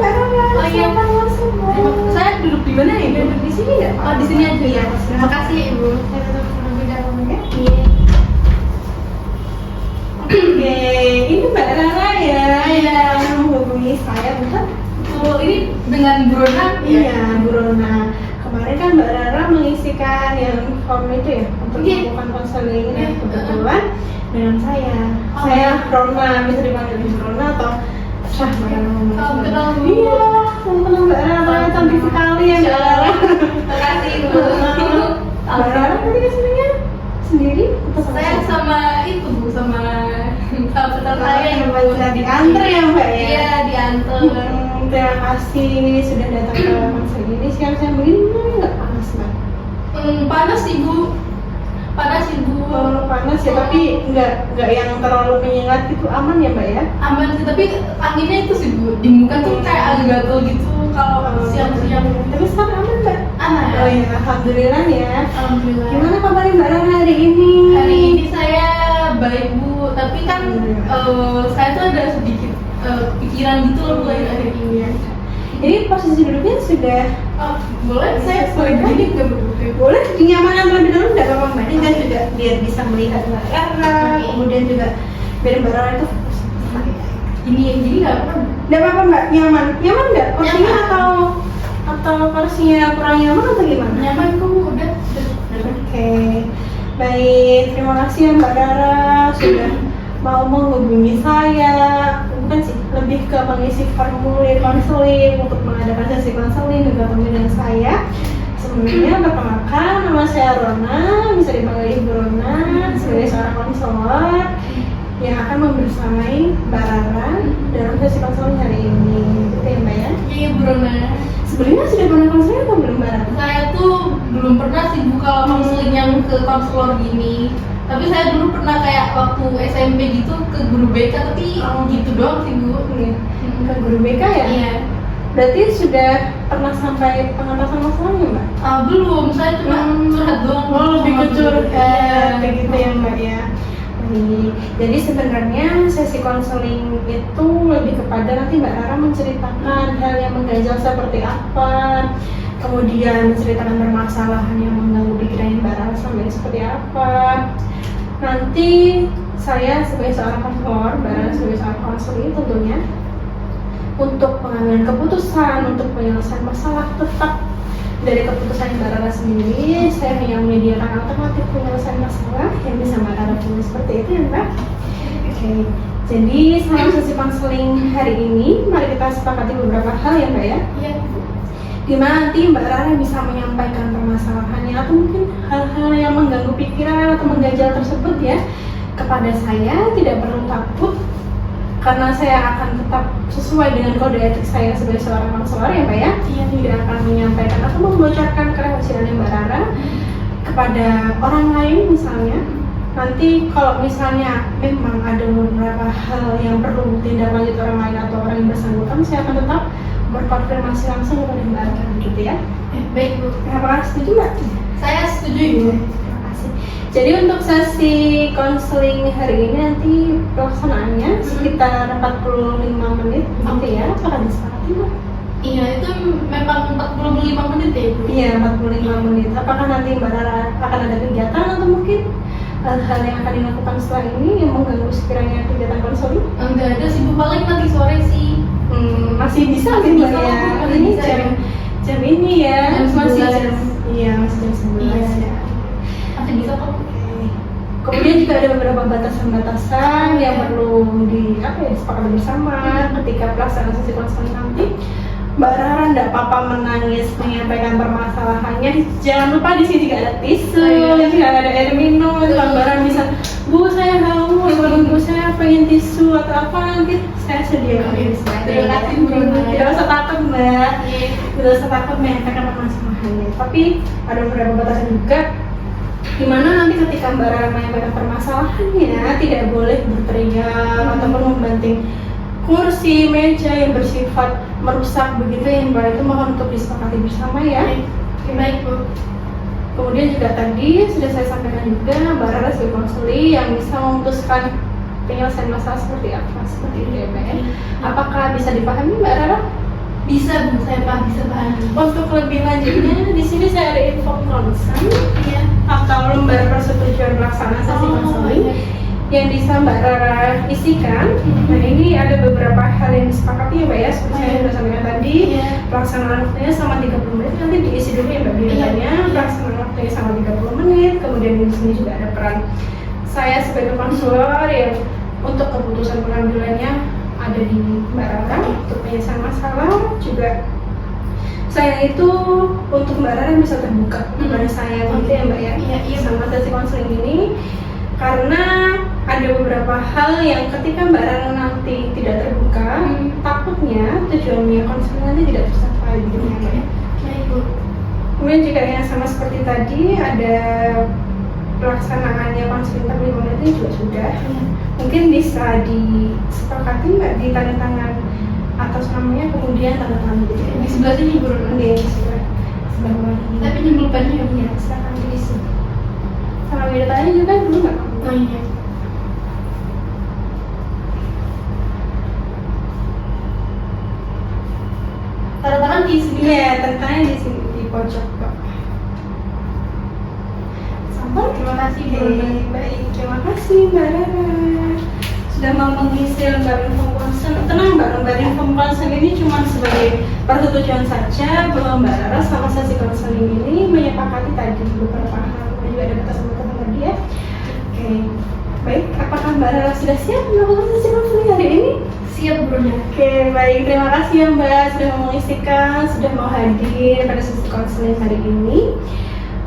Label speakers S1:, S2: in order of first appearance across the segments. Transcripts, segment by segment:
S1: Mbak Rara.
S2: Oh iya, saya duduk di mana ya?
S1: Duduk di sini nggak?
S2: Oh, di sini aja ya.
S1: Terima kasih Ibu. Saya tutup terlebih dahulu ya.
S2: Iya.
S1: Oke, ini Mbak Rara ya yang menghubungi saya, bukan?
S2: Oh, ini dengan Bu Rona?
S1: Iya, Bu Rona. Kemarin kan Mbak Rara mengisikan yang form itu ya untuk melakukan konseling kebetulan dengan saya. Saya Rona, bisa dipanggil Bu Rona atau Syah Mbak Rara.
S2: Salam kenal Bu.
S1: Iya, salam kenal Mbak Rara, cantik sekali ya Mbak Rara.
S2: Terima kasih Bu.
S1: Mbak Rara tadi kesininya sendiri atau sama
S2: Saya sama itu Bu, sama sahabat saya
S1: yang baca diantar ya Mbak ya?
S2: Iya, diantar.
S1: Terima kasih sudah datang ke konser ini. Siang-siang begini nggak panas Mbak?
S2: Panas sih Bu. Panas sih Bu.
S1: Oh, panas ya, tapi nggak yang terlalu menyengat gitu, aman ya Mbak ya?
S2: Aman sih, tapi anginnya itu sih Bu. Di muka tuh kayak agak gatel gitu kalau siang-siang.
S1: Tapi sekarang aman Mbak?
S2: Aman.
S1: Oh iya, alhamdulillah ya.
S2: Alhamdulillah.
S1: Gimana kabarnya Mbak Rara hari ini?
S2: Hari ini saya baik Bu, tapi kan saya tuh ada sedikit pikiran gitu loh mulai akhir ini.
S1: Jadi posisi duduknya sudah
S2: Boleh saya boleh begini nggak Bu?
S1: boleh dinyamakan terlebih dahulu, nggak apa-apa Mbak. Ini kan juga biar bisa melihat Mbak Rara, kemudian juga biar Mbak Rara itu fokus.
S2: Ini yang jadi nggak apa?
S1: Nggak apa-apa Mbak, nyaman nggak? Kursinya atau kursinya kurang nyaman atau gimana?
S2: Nyaman kok udah.
S1: Oke, baik, terima kasih ya Mbak Rara sudah mau menghubungi saya. Bukan sih, lebih ke mengisi formulir konseling untuk mengadakan sesi konseling juga dengan saya. Sebelumnya perkenalkan, nama saya Rona, bisa dipanggil Ibu Rona sebagai seorang konselor yang akan membersamai Mbak Rara dalam sesi konseling hari ini. Gitu ya Mbak ya?
S2: Iya Bu Rona.
S1: Sebelumnya sudah pernah konseling atau belum Mbak Rara?
S2: Saya tuh belum pernah sih Bu kalau konseling yang ke konselor gini. Tapi saya dulu pernah kayak waktu SMP gitu ke guru BK, tapi gitu doang sih Bu.
S1: Iya. Ke guru BK ya?
S2: Iya.
S1: Berarti sudah pernah sampai pengatasan masalahnya Mbak?
S2: Belum, saya cuma curhat doang.
S1: Oh, lebih ke curhat
S2: Iya.
S1: kayak gitu ya Mbak ya. Baik. Jadi sebenarnya sesi konseling itu lebih kepada nanti Mbak Rara menceritakan hal yang mengganjal seperti apa, kemudian menceritakan permasalahan yang mengganggu pikiran Mbak Rara sampai seperti apa. Nanti saya sebagai seorang konselor, Mbak Rara sebagai seorang konseling tentunya untuk pengambilan keputusan, untuk penyelesaian masalah tetap dari keputusan Mbak Rara sendiri. Saya hanya menyediakan alternatif penyelesaian masalah yang bisa Mbak Rara pilih seperti itu ya Mbak. Oke, jadi selama sesi konseling hari ini, mari kita sepakati beberapa hal ya Mbak ya.
S2: Iya.
S1: Dimana nanti Mbak Rara bisa menyampaikan permasalahannya atau mungkin hal-hal yang mengganggu pikiran atau mengganjal tersebut ya kepada saya. Tidak perlu takut, karena saya akan tetap sesuai dengan kode etik saya sebagai seorang konselor ya Mbak ya.
S2: Iya.
S1: Tidak akan menyampaikan atau membocorkan kerahasiaan Mbak Rara kepada orang lain misalnya. Nanti kalau misalnya memang ada beberapa hal yang perlu tindak lanjut orang lain atau orang yang bersangkutan, saya akan tetap berkonfirmasi langsung kepada Mbak Rara gitu ya.
S2: Baik Bu.
S1: Apakah setuju Mbak?
S2: Saya setuju Ibu.
S1: Terima kasih. Jadi untuk sesi konseling hari ini nanti pelaksanaannya sekitar 45 menit gitu ya. Apakah disepakati Mbak?
S2: Iya, itu memang 45 menit ya Bu.
S1: Iya, 45 menit. Apakah nanti Mbak Rara akan ada kegiatan atau mungkin hal yang akan dilakukan setelah ini yang mengganggu sekiranya kegiatan konseling?
S2: Enggak ada sih Bu, paling nanti sore sih.
S1: Masih bisa
S2: Masih
S1: sih Mbak
S2: bisa,
S1: ya.
S2: masih
S1: Ini
S2: bisa,
S1: jam ini ya.
S2: Jam
S1: Masih
S2: 11.
S1: jam. Iya, masih jam 11
S2: Iya.
S1: ya.
S2: Masih bisa kok.
S1: Kemudian juga ada beberapa batasan-batasan yang perlu disepakati bersama ketika pelaksanaan sesi konseling nanti. Mbak Rara nggak apa-apa menangis menyampaikan permasalahannya. Jangan lupa di sini juga ada tisu, juga ada air minum. Mbak Rara bisa, Bu saya haus, Bu saya pengen tisu atau apa, nanti saya sediakan.
S2: Terima kasih Bu.
S1: Tidak usah takut Mbak,
S2: Iya.
S1: tidak usah takut menyampaikan permasalahannya. Tapi ada beberapa batasan juga, dimana nanti ketika Mbak Rara menyampaikan permasalahannya tidak boleh berteriak ataupun membanting kursi, meja yang bersifat merusak begitu yang Mbak Rara itu mohon untuk disepakati bersama ya.
S2: Baik Bu.
S1: Kemudian juga tadi sudah saya sampaikan juga Mbak Rara sebagai konselor yang bisa memutuskan penyelesaian masalah seperti apa, seperti itu ya Mbak ya. Apakah bisa dipahami Mbak Rara?
S2: Bisa Bu, saya bisa pahami.
S1: Untuk lebih lanjutnya, di sini saya ada info konsen
S2: Iya.
S1: atau lembar persetujuan pelaksana sesi konseling
S2: iya.
S1: yang bisa Mbak Rara isikan. Nah, ini ada beberapa hal yang disepakati ya Mbak ya, seperti saya sudah sampaikan tadi.
S2: Iya.
S1: Pelaksanaan waktunya selama 30 menit, nanti diisi dulu ya Mbak biasanya.
S2: Iya.
S1: Pelaksanaan waktunya selama 30 menit, kemudian di sini juga ada peran saya sebagai konselor yang untuk keputusan pengambilannya ada di Mbak Rara untuk penyelesaian masalah. Juga saya itu untuk Mbak Rara bisa terbuka kepada saya nanti ya Mbak ya,
S2: Iya.
S1: sama sesi konseling ini, karena ada beberapa hal yang ketika Mbak Rara nanti tidak terbuka, takutnya tujuannya konseling nanti tidak tercapai gitu ya Mbak ya.
S2: Oke Bu.
S1: Kemudian juga yang sama seperti tadi ada pelaksanaannya konseling per 5 menit ini juga sudah. Mungkin bisa disepakati nggak di tanda tangan atas namanya, kemudian tanda tangan
S2: Di sebelah sini Bu.
S1: di sebelah bawah ini.
S2: Tapi nyebut pannya Bu.
S1: Ya, silakan diisi. Sama tanya juga dulu nggak kamu?
S2: Oh iya. Tanda tangan di sini.
S1: Iya, tentangnya di sini di pojok kok. Sampai.
S2: Terima kasih Bu.
S1: Baik, terima kasih Mbak Rara sudah mau mengisi lembar info konsen. Tenang Mbak, lembar info konsen ini cuma sebagai persetujuan saja bahwa Mbak Rara sama sesi konseling ini menyepakati tadi beberapa hal. Juga ada batasan-batasan tadi ya. Oke, baik. Apakah Mbak Rara sudah siap melakukan sesi konseling hari ini?
S2: Siap Bu.
S1: Oke, baik. Terima kasih ya Mbak sudah mau mengisikan, sudah mau hadir pada sesi konseling hari ini.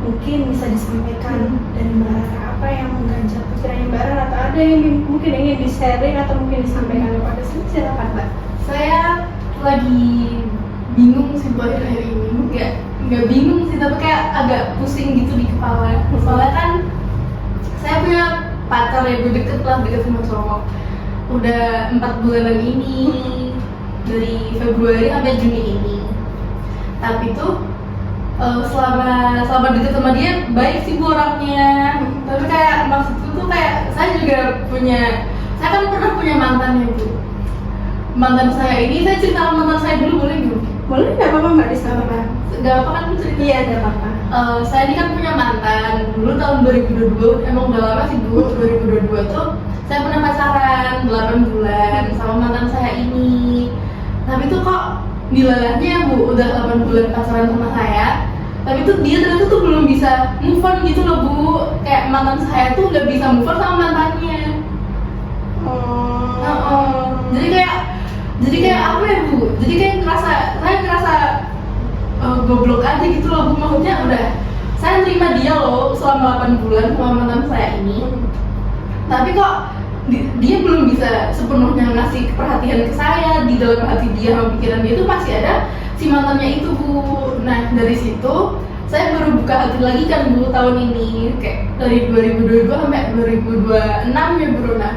S1: Mungkin bisa disampaikan dari Mbak Rara apa yang mengganjal pikirannya Mbak Rara, atau ada yang mungkin ingin di-sharing atau mungkin disampaikan kepada saya. Silakan Mbak.
S2: Saya lagi bingung sih Bu akhir-akhir ini. Nggak bingung sih, tapi kayak agak pusing gitu di kepala. Soalnya kan saya punya pacar ya Bu, deket sama cowok. Udah 4 bulanan ini, dari Februari sampai Juni ini. Tapi tuh selama deket sama dia baik sih Bu orangnya. Tapi kayak maksudku tuh kayak saya kan pernah punya mantan ya Bu. Mantan saya ini, saya cerita mantan saya dulu boleh Bu?
S1: Boleh, nggak apa-apa Mbak disampaikan.
S2: Gak apa kan Bu cerita?
S1: Iya, nggak apa-apa.
S2: Saya ini kan punya mantan dulu tahun 2022, emang udah lama sih Bu. 2022 tuh saya pernah pacaran 8 bulan sama mantan saya ini. Tapi tuh kok dilalahnya Bu, udah 8 bulan pacaran sama saya, tapi tuh dia ternyata tuh belum bisa move on gitu loh Bu. Kayak mantan saya tuh nggak bisa move on sama mantannya. Jadi kayak apa ya Bu? Jadi kayak saya ngerasa goblok aja gitu loh Bu. Maksudnya udah saya terima dia loh selama 8 bulan sama mantan saya ini, tapi kok dia belum bisa sepenuhnya ngasih perhatian ke saya. Di dalam hati dia sama pikiran dia tuh masih ada si mantannya itu Bu. Nah dari situ saya baru buka hati lagi kan Bu tahun ini, kayak dari 2022 sampai 2026 ya Bu Rona.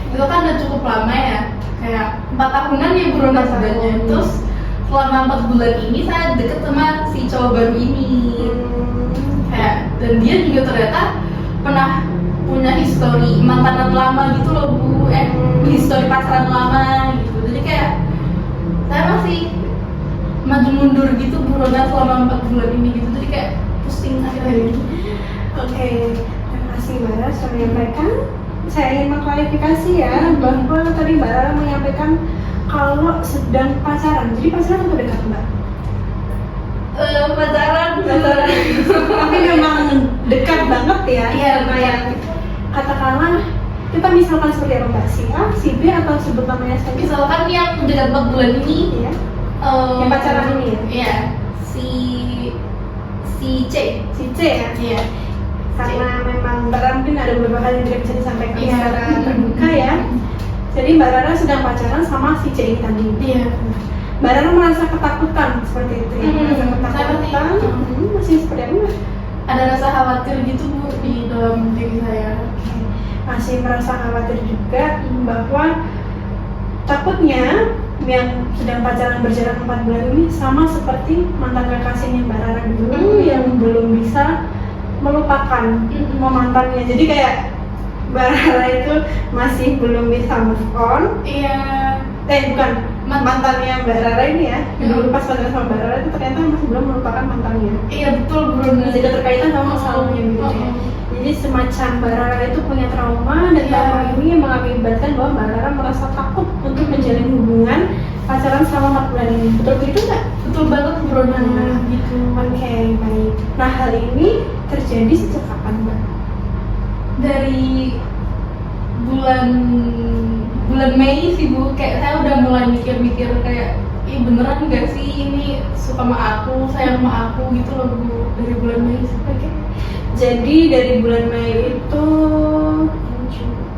S2: Itu kan udah cukup lama ya, kayak 4 tahunan ya Bu Rona sebenarnya. Terus selama 4 bulan ini saya deket sama si cowok baru ini. Kayak, dan dia juga ternyata pernah punya histori mantanan lama gitu loh Bu, histori pacaran lama gitu. Jadi kayak saya masih maju mundur gitu Bu Rona selama 4 bulan ini gitu. Jadi kayak pusing akhir-akhir ini.
S1: Oke, terima kasih Mbak Rara sudah menyampaikan. Saya ingin mengklarifikasi ya, bahwa tadi Mbak Rara menyampaikan kalau sedang pacaran. Jadi pacaran atau dekat Mbak?
S2: Pacaran.
S1: Tapi memang dekat banget ya.
S2: Iya,
S1: karena yang katakanlah kita misalkan seperti apa Mbak, si A, si B, atau sebut namanya saja.
S2: Misalkan yang dekat 4 bulan ini,
S1: Iya. Yang pacaran ini ya?
S2: Iya, si C.
S1: Si C ya.
S2: Iya.
S1: Karena memang Mbak Rara mungkin ada beberapa hal yang tidak bisa disampaikan
S2: Iya.
S1: secara terbuka ya. Jadi Mbak Rara sedang pacaran sama si C ini tadi.
S2: Iya.
S1: Mbak Rara merasa ketakutan seperti itu ya. Merasa
S2: Saya
S1: ketakutan. Masih seperti apa Mbak?
S2: Ada rasa khawatir gitu Bu di dalam diri saya.
S1: Masih merasa khawatir juga bahwa takutnya yang sedang pacaran berjarak 4 bulan ini sama seperti mantan kekasihnya Mbak Rara dulu yang belum bisa melupakan mantannya. Jadi kayak Mbak Rara itu masih belum bisa move on.
S2: Iya.
S1: Bukan, mantannya Mbak Rara ini ya, dulu pas pacaran sama Mbak Rara itu ternyata masih belum melupakan mantannya.
S2: Iya betul bro.
S1: Masih ada terkaitan sama masalahnya gitu ya. Jadi semacam Mbak Rara itu punya trauma dan trauma ini mengakibatkan bahwa Mbak Rara merasa takut untuk menjalin hubungan pacaran selama 4 bulan ini. Betul begitu nggak?
S2: Betul banget bro.
S1: Nah,
S2: Gitu.
S1: Oke, baik. Nah, hal ini terjadi sejak kapan, Mbak?
S2: Dari bulan Mei sih Bu, kayak saya udah mulai mikir-mikir kayak ih beneran gak sih ini suka sama aku, sayang sama aku gitu loh Bu. Dari bulan Mei sih.
S1: Oke. Jadi dari bulan Mei itu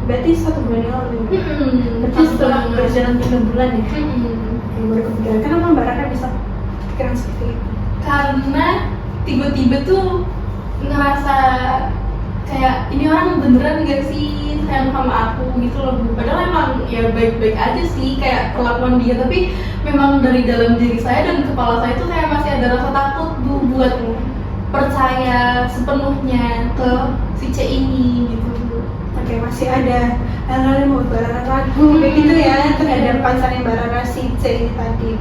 S1: berarti 1 bulan yang lalu. Berarti setelah berjalan 3 bulan ya. Oke, baru kepikiran. Kenapa Mbak Rara bisa pikiran seperti itu?
S2: Karena tiba-tiba tuh ngerasa kayak ini orang beneran gak sih sayang sama aku gitu loh Bu. Padahal emang ya baik-baik aja sih kayak perlakuan dia, tapi memang dari dalam diri saya dan kepala saya tuh kayak masih ada rasa takut Bu buat percaya sepenuhnya ke si C ini gitu Bu.
S1: Oke, masih ada hal-hal yang mau Mbak Rara ragu kayak gitu ya terhadap pacarnya Mbak Rara si C ini tadi.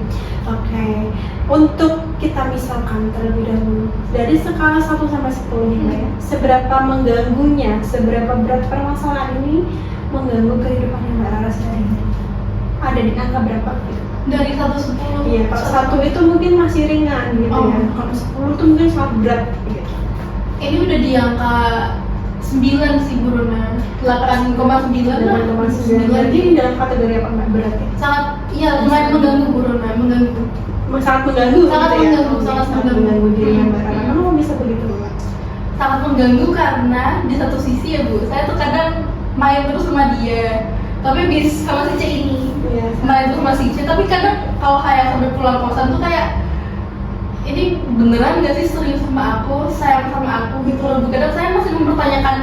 S1: Oke, untuk kita misalkan terlebih dahulu dari skala 1 sampai 10 nih Mbak ya, seberapa mengganggunya, seberapa berat permasalahan ini mengganggu kehidupannya Mbak Rara sehari-hari? Ada di angka berapa gitu?
S2: Dari 1-10.
S1: Iya, kalau 1 itu mungkin masih ringan gitu ya, kalau 10 itu mungkin sangat berat gitu.
S2: Ini udah di angka 9 sih Bu Rona. 8,9 lah.
S1: 8,9. Jadi dalam kategori apa Mbak berarti?
S2: Sangat, iya lumayan mengganggu Bu Rona, mengganggu.
S1: Sangat mengganggu
S2: Sangat
S1: gitu ya?
S2: mengganggu, sangat mengganggu.
S1: dirinya Mbak Rara. Kenapa bisa begitu Mbak?
S2: Sangat mengganggu karena di satu sisi ya Bu, saya tuh kadang main terus sama dia, tapi bis sama si C ini
S1: Iya.
S2: main terus sama si C, tapi kadang kalau kayak sampai pulang kosan tuh kayak ini beneran gak sih serius sama aku, sayang sama aku gitu loh Bu. Kadang saya masih mempertanyakan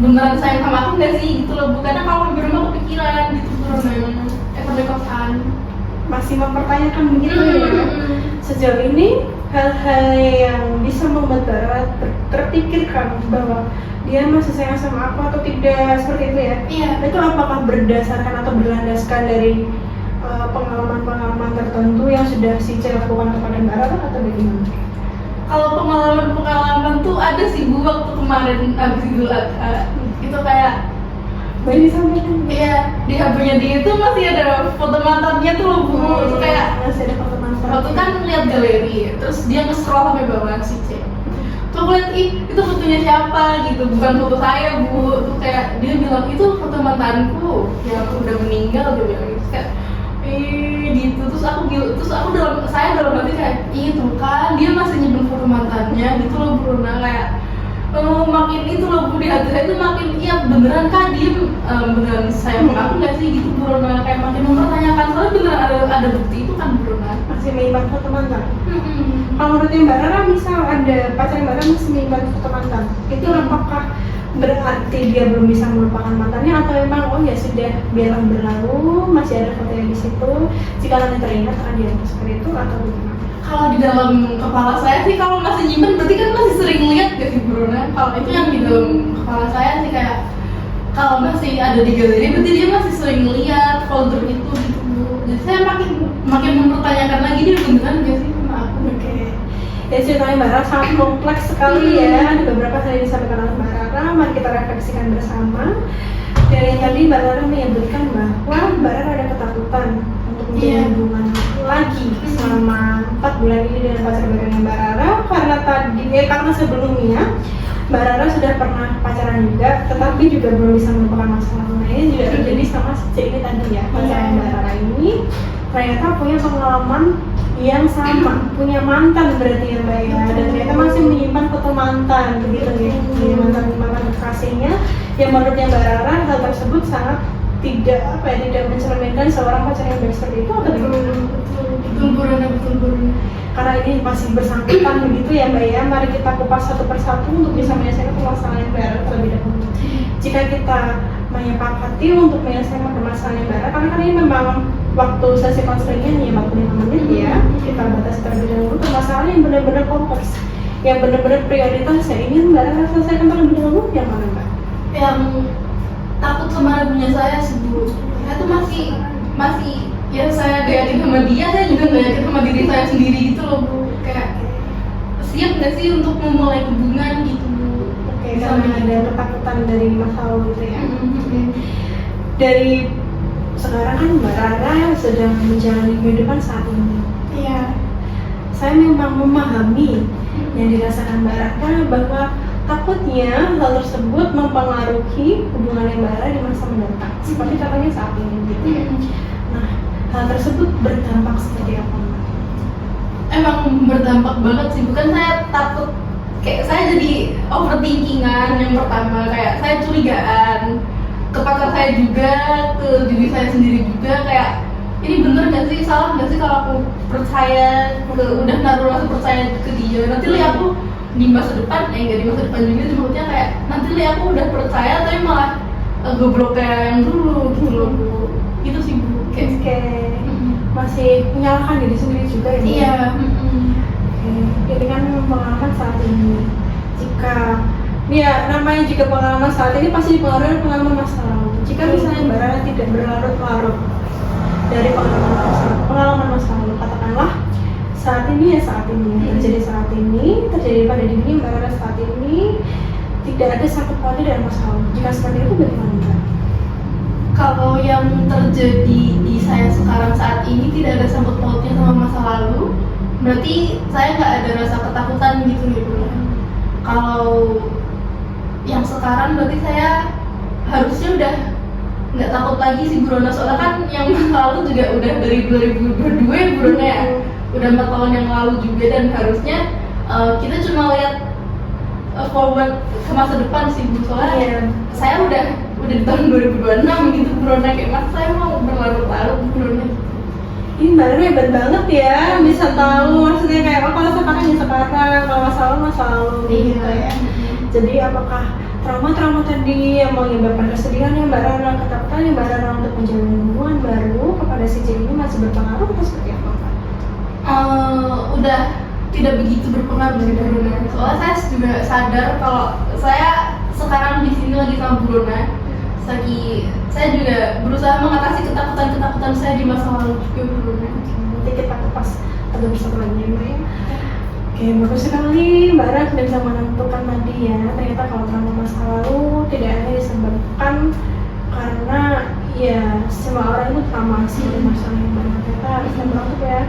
S2: beneran sayang sama aku gak sih gitu loh Bu. Kadang kalau di rumah kepikiran gitu terus sampai kosan
S1: Masih mempertanyakan begitu ya. Sejauh ini hal-hal yang bisa membuat Mbak Rara terpikirkan bahwa dia masih sayang sama aku atau tidak, seperti itu ya?
S2: Iya.
S1: Itu apakah berdasarkan atau berlandaskan dari pengalaman-pengalaman tertentu yang sudah si C lakukan kepada Mbak Rara atau bagaimana?
S2: Kalau pengalaman tuh ada sih Bu, waktu kemarin abis Idul Adha itu kayak
S1: Boleh disampaikan?
S2: iya, di HP-nya dia itu masih ada foto mantannya tuh loh Bu. Itu kayak
S1: masih ada foto mantan.
S2: waktu kan lihat galeri, terus dia nge-scroll sampai bawah si C. Tuh aku lihat, ih itu fotonya siapa gitu, bukan foto saya Bu. Tuh kayak dia bilang itu foto mantanku yang udah meninggal, dia bilang gitu. Kayak gitu, terus aku dalam hati kayak itu kan dia masih nyimpen foto mantannya gitu loh Bruna. Kayak makin itu loh Bu, di hati saya itu makin iya beneran kan dia beneran sayang sama aku nggak sih gitu Bruna. Kayak makin mempertanyakan, soalnya beneran ada bukti itu kan Bruna.
S1: Masih menyimpan foto mantan. Kalau menurutnya Mbak Rara, misal ada pacar Mbak Rara masih menyimpan foto mantan, itu apakah berarti dia belum bisa melupakan mantannya atau memang oh ya sudah biarlah berlalu, masih ada fotonya di situ, jika nanti teringat akan dianggap seperti itu atau bagaimana?
S2: Kalau di dalam kepala saya sih kalau masih nyimpen berarti kan masih sering lihat gak sih Bruna? Kalau itu yang di dalam kepala saya sih kayak kalau masih ada di galeri berarti dia masih sering lihat folder itu gitu Bu. Jadi saya makin mempertanyakan lagi dia beneran gak sih sama aku.
S1: Oke. Ya ceritanya Mbak Rara sangat kompleks sekali ya. Ada beberapa hal yang disampaikan oleh Mbak Rara. Mari kita refleksikan bersama. Dari tadi Mbak Rara menyebutkan bahwa Mbak Rara ada ketakutan untuk menjalin hubungan lagi selama 4 bulan ini dengan pacar barunya Mbak Rara karena sebelumnya Mbak Rara sudah pernah pacaran juga, tetapi juga belum bisa melupakan masa lalu. Ini juga terjadi sama si C ini tadi ya. Pacarnya Mbak Rara ini ternyata punya pengalaman yang sama, punya mantan berarti ya Mbak ya, dan ternyata masih menyimpan foto mantan begitu ya, mantan kekasihnya, yang menurutnya Mbak Rara hal tersebut sangat tidak mencerminkan seorang pacar yang baik seperti itu atau bagaimana?
S2: Betul Bruna.
S1: Karena ini masih bersangkutan begitu ya Mbak ya, mari kita kupas satu persatu untuk bisa menyelesaikan permasalahan Mbak Rara terlebih dahulu. Jika kita menyepakati untuk menyelesaikan permasalahan Mbak Rara, karena kan ini memang waktu sesi konselingnya hanya 45 menit ya, kita batasi terlebih dahulu permasalahan yang benar-benar kompleks, yang benar-benar prioritas yang ingin Mbak Rara selesaikan terlebih dahulu, yang mana Mbak?
S2: Yang takut sama lagunya saya sih Bu. Saya tuh masih ya sama diri saya sendiri gitu loh Bu. Kayak siap nggak sih untuk memulai hubungan gitu Bu?
S1: Oke, karena ada ketakutan dari masa lalu gitu ya. Dari sekarang kan Mbak Rara sedang menjalani kehidupan saat ini.
S2: Iya.
S1: Saya memang memahami yang dirasakan Mbak Rara, bahwa takutnya hal tersebut mempengaruhi hubungan Mbak Rara di masa mendatang, seperti contohnya saat ini gitu ya. Nah, hal tersebut berdampak seperti apa Mbak?
S2: Emang berdampak banget sih, bukan saya takut, kayak saya jadi overthinkingan. Yang pertama kayak saya curigaan ke pacar saya juga, ke diri saya sendiri juga, kayak ini bener gak sih, salah gak sih kalau aku percaya, udah naruh rasa percaya ke dia, nanti lihat aku di masa depan, nggak di masa depan juga, maksudnya kayak nanti lihat aku udah percaya tapi malah goblok kayak yang dulu gitu loh Bu. Gitu sih Bu, kayak
S1: masih menyalahkan diri sendiri juga ya?
S2: iya.
S1: Jadi kan pengalaman saat ini, jika ya namanya juga pengalaman saat ini pasti dipengaruhi oleh pengalaman masa lalu. Jika misalnya Mbak Rara tidak berlarut-larut dari pengalaman masa lalu, katakanlah saat ini ya saat ini, terjadi saat ini, terjadi pada diri Mbak Rara saat ini, tidak ada sangkut pautnya dari masa lalu. Jika seperti itu bagaimana Mbak?
S2: Kalau yang terjadi di saya sekarang saat ini tidak ada sangkut pautnya sama masa lalu, berarti saya nggak ada rasa ketakutan gitu nih Bu. Kalau yang sekarang berarti saya harusnya udah nggak takut lagi sih Bu Rona, soalnya kan yang masa lalu juga udah dari 2022 ya Bu Rona ya, udah 4 tahun yang lalu juga, dan harusnya kita cuma lihat forward ke masa depan sih Bu, soalnya saya udah di tahun 2026 gitu Bu Rona, kayak mas saya mau berlarut-larut Bu Rona.
S1: Ini Mbak Rara hebat banget ya, bisa tahu maksudnya kayak kalau sekarang ya sekarang, kalau masa lalu gitu ya. Jadi apakah trauma-trauma tadi yang menyebabkan kesedihan yang Mbak Rara, ketakutan yang Mbak Rara untuk menjalin hubungan baru kepada si C ini masih berpengaruh atau seperti apa Mbak?
S2: Udah tidak begitu berpengaruh sih Bu Rona. Soalnya saya juga sadar kalau saya sekarang di sini lagi sama Bu Rona. Saya juga berusaha mengatasi ketakutan saya di masa lalu juga Bu Rona.
S1: Nanti kita kupas atau bersama lagi ya Mbak ya. Oke, bagus sekali Mbak Rara sudah bisa menentukan tadi ya, ternyata kalau trauma masa lalu tidak hanya disebabkan karena ya semua orang itu trauma sih dari masalah yang banyak, ternyata setiap orang tuh ya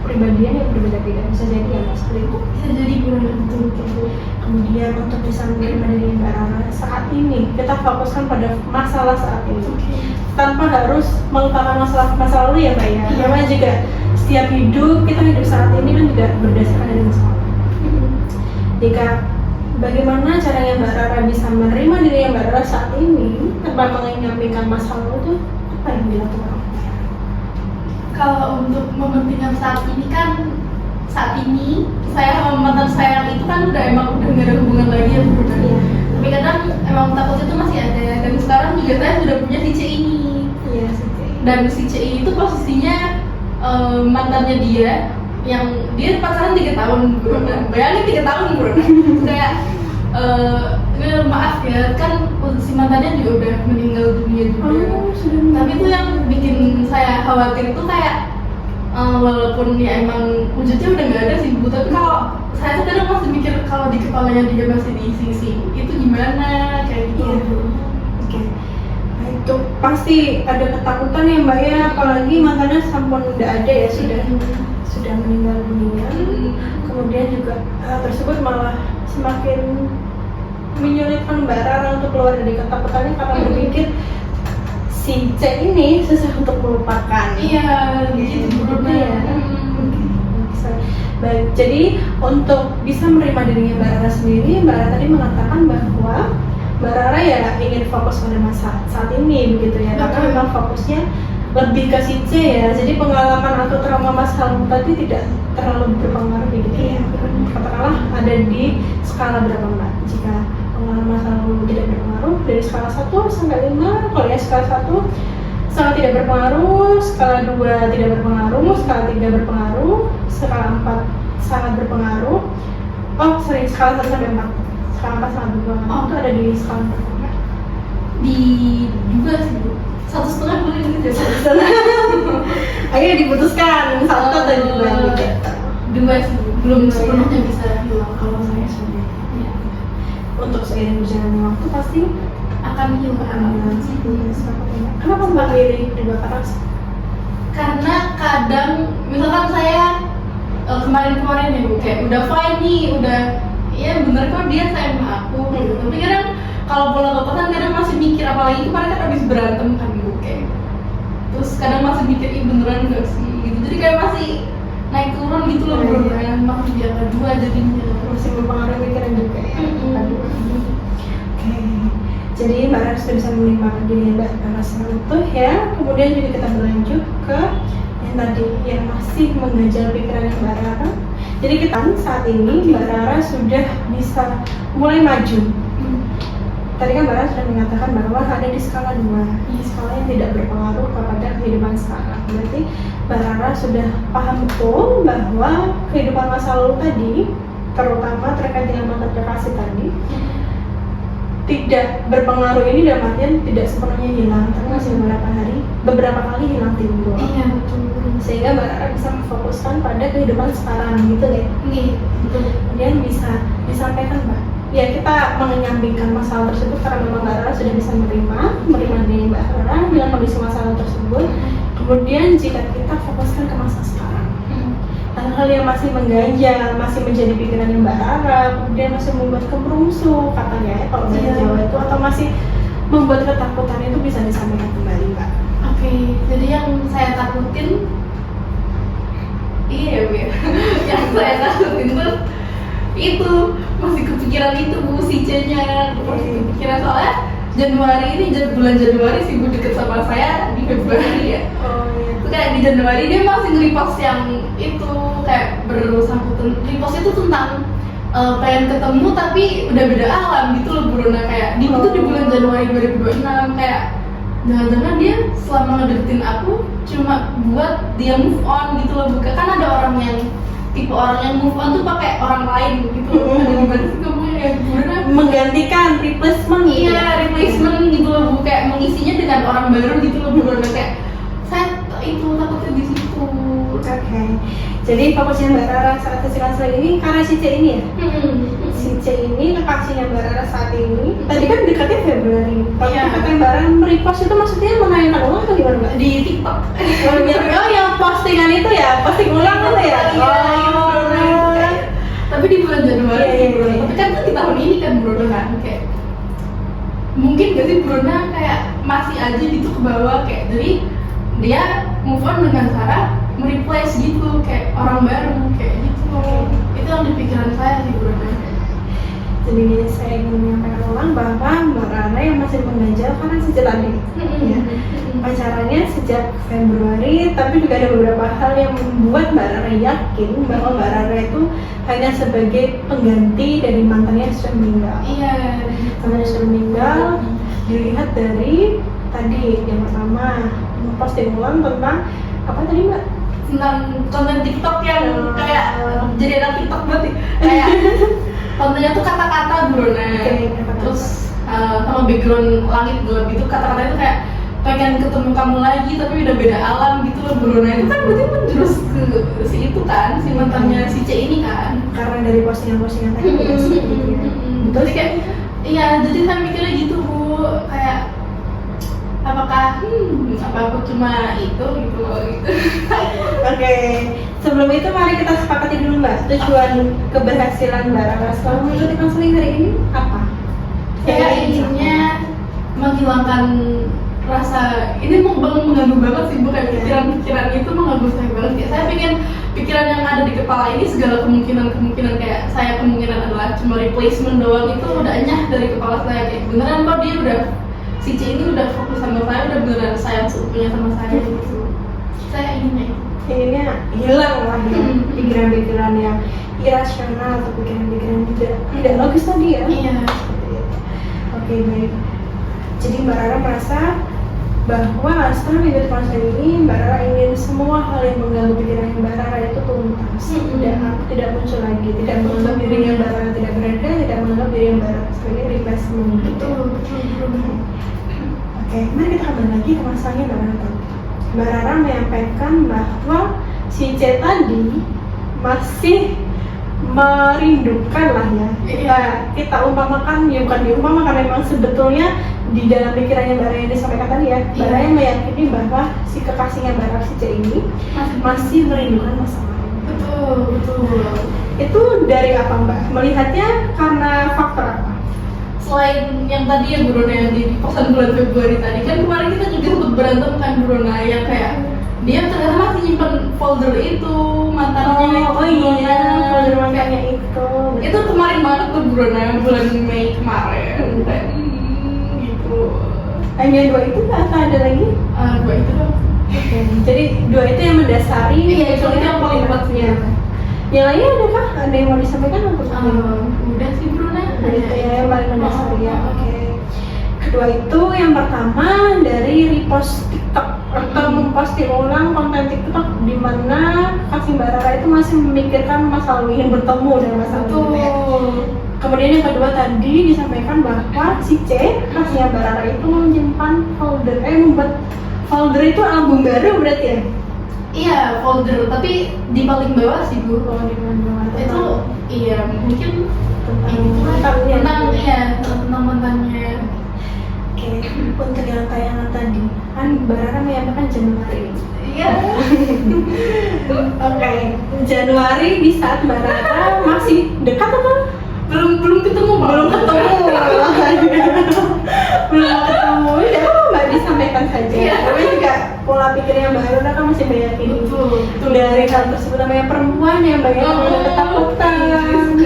S1: pribadian yang berbeda-beda, bisa jadi ya Mas seperti itu.
S2: Bisa jadi Bu Rona, betul.
S1: Kemudian untuk bisa menerima dari Mbak Rara saat ini, kita fokuskan pada masalah saat ini tanpa harus melupakan masalah masa lalu ya Mbak ya. Namanya juga setiap hidup, kita hidup saat ini kan juga berdasarkan dari masa lalu. Jika bagaimana caranya Mbak Rara bisa menerima diri yang Mbak Rara saat ini tanpa menyampingkan masa lalu itu apa yang dilakukan?
S2: Kalau untuk mementingkan saat ini kan, saat ini saya sama mantan saya yang itu kan udah nggak ada hubungan lagi ya Bu Rona. Tapi kadang emang takut itu masih ada, dan sekarang juga saya sudah punya si C ini.
S1: Iya, si C.
S2: Dan si C ini tuh posisinya mantannya dia, yang dia pacaran 3 tahun Bu Rona. Bayangin 3 tahun Bu Rona. Kayak maaf ya, kan si mantannya juga udah meninggal dunia juga. Tapi itu yang bikin saya khawatir itu kayak walaupun ya emang wujudnya udah nggak ada sih Bu, tapi kalau saya tuh kadang masih mikir kalau di kepalanya dia masih di sisi itu gimana kayak gitu.
S1: Oke. Nah, itu pasti ada ketakutan ya Mbak ya, apalagi mantannya sampun udah ada ya, sudah meninggal dunia. Kemudian juga hal tersebut malah semakin menyulitkan Mbak Rara untuk keluar dari ketakutannya karena berpikir si C ini susah untuk melupakan.
S2: Iya, gitu Bu Rona ya.
S1: Baik, jadi untuk bisa menerima dirinya Mbak Rara sendiri, Mbak Rara tadi mengatakan bahwa Mbak Rara ya ingin fokus pada masa saat ini begitu ya, karena memang fokusnya lebih ke si C ya, jadi pengalaman atau trauma masa lalu tadi tidak terlalu berpengaruh begitu ya. Katakanlah ada di skala berapa Mbak? Jika pengalaman masa lalu tidak berpengaruh dari skala 1 sampai 5, kalau ya skala 1 sangat tidak berpengaruh, skala 2 tidak berpengaruh, skala 3 berpengaruh, skala 4 sangat berpengaruh. Skala 1 sampai 4. Skala 4 sangat berpengaruh. Itu ada di skala berapa?
S2: Di juga sih Bu. 1,5 boleh gitu ya.
S1: Akhirnya diputuskan 1 atau 2.
S2: enggak sih, belum sepenuhnya bisa hilang kalau saya
S1: sudah.
S2: ya,
S1: Untuk seiring berjalannya waktu pasti
S2: akan hilang
S1: sih. Kenapa Mbak milih dibakar rasa?
S2: karena kadang misalkan saya kemarin-kemarin ya Bu, kayak udah fine nih, udah ya bener kok dia sayang sama aku gitu. Tapi kadang kalau pulang ke kosan kadang masih mikir, apalagi kemarin kan habis berantem kan Bu, kayak terus kadang masih mikir ih beneran gak sih gitu, jadi kayak masih naik turun gitu loh bro, kayak makin jaga dua jadinya
S1: Masih mempengaruhi pikiran juga ya. Aduh. Oke. Jadi Mbak Rara sudah bisa menerima diri Mbak Rara secara utuh ya. Kemudian juga kita berlanjut ke yang tadi yang masih mengganjal pikiran Mbak Rara. Jadi kita saat ini Mbak Rara sudah bisa mulai maju. Tadi kan Mbak Rara sudah mengatakan bahwa ada di skala 2, skala yang tidak berpengaruh kepada kehidupan sekarang. Berarti Mbak Rara sudah paham betul bahwa kehidupan masa lalu tadi, terutama terkait dengan mantan kekasih tadi, tidak berpengaruh. Ini dalam artian tidak sepenuhnya hilang, tapi masih beberapa kali hilang timbul.
S2: iya betul.
S1: Sehingga Mbak Rara bisa memfokuskan pada kehidupan sekarang gitu ya.
S2: Iya betul.
S1: Kemudian bisa disampaikan Mbak, ya kita menyampingkan masalah tersebut karena memang Mbak Rara sudah bisa menerima diri Mbak Rara dengan kondisi masalah tersebut. Kemudian jika kita fokuskan ke masa sekarang, hal-hal yang masih mengganjal, masih menjadi pikiran Mbak Rara, kemudian masih membuat kemerungsuk katanya ya kalau bahasa Jawa itu, atau masih membuat ketakutan, itu bisa disampaikan kembali Mbak.
S2: Oke, jadi yang saya takutin iya Bu ya. Yang saya takutin tuh itu masih kepikiran itu Bu, si C-nya masih kepikiran, soalnya Januari ini bulan Januari sih Bu deket sama saya di Februari ya.
S1: Oh iya.
S2: Itu kayak di Januari dia masih nge-repost yang itu kayak bersangkutan, repost itu tentang pengen ketemu tapi udah beda alam gitu loh Bruna, kayak di itu di bulan Januari 2026, kayak jangan-jangan dia selama ngedeketin aku cuma buat dia move on gitu loh, bukan kan ada orang yang tipe orang yang move on tuh pakai orang lain gitu loh. Gimana sih kamu ya Bruna?
S1: Menggantikan, replacement gitu.
S2: Iya, replacement gitu loh Bu, kayak mengisinya dengan orang baru gitu loh Bruna, kayak saya itu takutnya di situ.
S1: Oke. Jadi fokusnya Mbak Rara saat sesi konseling ini karena si C ini ya. Si C ini kekasihnya Mbak Rara saat ini. Tadi kan dekatnya Februari. Tapi
S2: Iya.
S1: kata Mbak Rara merepost itu maksudnya menanyakan ulang atau gimana Mbak?
S2: Di TikTok.
S1: Oh yang postingan itu ya, posting ulang itu ya.
S2: Tapi di bulan Januari
S1: Iya,
S2: sih
S1: iya,
S2: Bruna.
S1: iya.
S2: Tapi kan itu di tahun ini kan Bruna kan, kayak mungkin gak sih Bruna kayak masih aja gitu ke bawah, kayak jadi dia move on dengan cara mereplace gitu kayak orang baru kayak gitu loh. Itu yang di pikiran saya sih Bruna.
S1: Jadi saya ingin menyampaikan ulang bahwa Mbak Rara yang masih mengganjal karena sejak tadi. Ya. Pacarannya sejak Februari, tapi juga ada beberapa hal yang membuat Mbak Rara yakin bahwa Mbak Rara itu hanya sebagai pengganti dari mantannya yang sudah meninggal.
S2: Iya.
S1: Mantannya yang sudah meninggal dilihat dari tadi yang pertama posting ulang tentang apa tadi Mbak?
S2: Tentang konten TikTok yang kayak jadi anak TikTok banget, kayak kontennya tuh kata-kata Bruna.
S1: Kata-kata.
S2: Terus sama background langit gelap gitu, kata-kata itu kayak pengen ketemu kamu lagi tapi udah beda alam gitu loh Bruna. Itu kan berarti menjurus ke si itu kan, si mantannya si C ini kan.
S1: Karena dari postingan-postingan tadi ya, seperti itu ya.
S2: Betul sih, kayak iya, jadi saya mikirnya gitu Bu, kayak apakah apa aku cuma itu gitu loh gitu.
S1: Oke, sebelum itu mari kita sepakati dulu Mbak, tujuan keberhasilan Mbak Rara setelah mengikuti konseling hari ini apa?
S2: Saya inginnya menghilangkan rasa ini mengganggu banget sih Bu, kayak pikiran-pikiran itu mengganggu saya banget. Kayak saya pengen pikiran yang ada di kepala ini segala kemungkinan kayak saya kemungkinan adalah cuma replacement doang, itu udah enyah dari kepala saya, kayak beneran kok dia udah si C ini udah fokus sama saya, udah beneran sayang seutuhnya sama saya gitu. Saya inginnya itu.
S1: Inginnya hilang lah ya, pikiran-pikiran yang irasional atau pikiran-pikiran tidak logis tadi ya.
S2: Iya.
S1: Oke, baik. Jadi Mbak Rara merasa bahwa setelah mengikuti konseling ini Mbak Rara ingin semua hal yang mengganggu pikiran Mbak Rara itu tuntas, tidak muncul lagi, tidak menganggap dirinya Mbak Rara tidak berada, tidak menganggap diri Mbak Rara sebagai replacement.
S2: Betul.
S1: Oke, mari kita kembali lagi ke masalahnya Mbak Rara. Mbak Rara menyampaikan bahwa si C tadi masih merindukan lah ya. Kita umpamakan, ya bukan diumpamakan, memang sebetulnya di dalam pikirannya Mbak Raya yang disampaikan tadi ya, Mbak Raya meyakini bahwa si kekasihnya Mbak Raya si C ini masih merindukan masa lalu.
S2: Betul.
S1: Itu dari apa Mbak? Melihatnya karena faktor apa?
S2: Selain yang tadi ya Bu Rona, yang di kosan bulan Februari tadi, kan kemarin kita juga sempat berantem kan Bu Rona, yang kayak dia ternyata masih nyimpen folder itu mantannya.
S1: Folder mantannya itu
S2: kemarin banget tuh Bu Rona, bulan Mei kemarin. Gitu.
S1: Hanya 2 itu atau ada lagi?
S2: 2 itu dong.
S1: Jadi 2 itu yang mendasari.
S2: Iya, itu yang paling kuatnya.
S1: Yang lainnya adakah? Ada yang mau disampaikan untuk
S2: udah sih Bu Rona.
S1: Itu ya yang paling mendasari ya. Oke. Kedua itu yang pertama dari repost TikTok atau memposting ulang konten TikTok di mana kasih Mbak Rara itu masih memikirkan masa lalu, ingin bertemu dengan masa lalu. Ya. Kemudian yang kedua tadi disampaikan bahwa si C, kasihnya Mbak Rara itu menyimpan folder, membuat folder itu album baru berarti ya?
S2: Iya, folder, tapi di paling bawah sih Bu.
S1: Di paling bawah
S2: itu iya, mungkin
S1: tentang
S2: mantannya.
S1: Oke, untuk yang tayangan tadi kan Mbak Rara menyampaikan Januari.
S2: Iya.
S1: Oke, Januari di saat Mbak Rara masih dekat atau
S2: belum ketemu
S1: belum ketemu ya Mbak disampaikan saja. Tapi juga pola pikirnya Mbak Rara kan masih meyakini dari hal tersebut, namanya perempuan yang banyak ada ketakutan,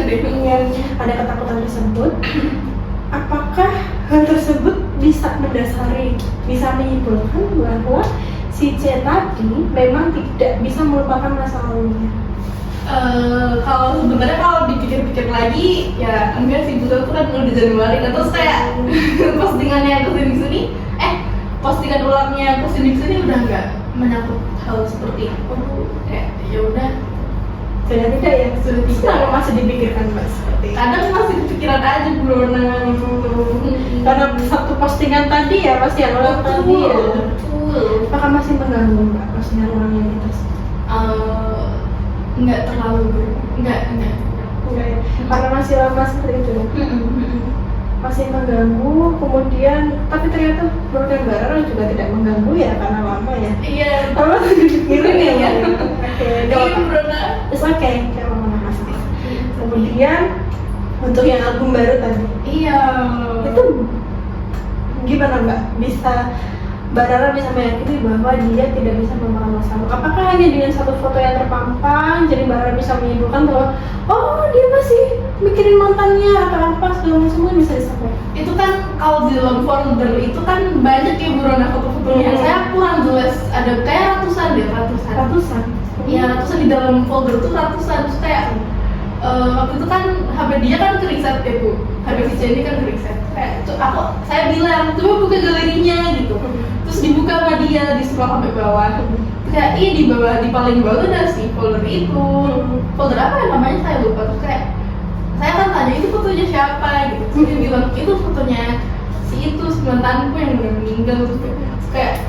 S1: ada ketakutan tersebut. Apakah hal tersebut bisa menyimpulkan bahwa si C tadi memang tidak bisa melupakan masa lalunya?
S2: Kalau sebenarnya kalau dipikir-pikir lagi ya enggak sih, itu kan udah Januari, terus kayak postingannya kesini postingan ulangnya kesini udah nggak menyangkut hal seperti itu, kayak ya udah
S1: Sudah tidak ya?
S2: Sudah tidak.
S1: Kenapa masih dipikirkan Mbak seperti itu?
S2: kadang masih kepikiran aja Bu Rona gitu.
S1: Karena satu postingan tadi ya, pasti yang ulang tadi ya.
S2: Betul.
S1: Apakah masih mengganggu Mbak postingan ulangnya itu?
S2: Enggak terlalu Bu. Enggak
S1: Enggak ya? Karena masih lama seperti itu ya? Masih mengganggu, kemudian tapi ternyata menurut Mbak Rara juga tidak mengganggu ya karena lama ya.
S2: Iya.
S1: Kalau dipikirin ya. Oke,
S2: Iya Bu Rona.
S1: it's okay, kayak mana pasti. Kemudian untuk yang album baru tadi,
S2: Iya.
S1: itu gimana Mbak? Mbak Rara bisa meyakini bahwa dia tidak bisa melupakan masa lalu. Apakah hanya dengan satu foto yang terpampang, jadi Mbak Rara bisa menyimpulkan bahwa oh dia masih mikirin mantannya atau apa segala macam, bisa disampaikan?
S2: Itu kan kalau di dalam folder itu kan banyak ya Bu Rona foto-fotonya. Saya kurang jelas, ada kayak ratusan. Iya, ratusan di dalam folder tuh ratusan. Terus kayak waktu itu kan HP dia kan ke reset ya Bu. HP si C ini kan ke reset. Kayak saya bilang, coba buka galerinya gitu. Terus dibuka sama dia, di scroll sampai bawah. Kayak di bawah, di paling bawah ada si folder itu. Folder apa ya namanya saya lupa. Terus kayak saya kan tanya itu fotonya siapa gitu. Terus dia bilang itu fotonya si itu mantanku yang udah meninggal. Terus kayak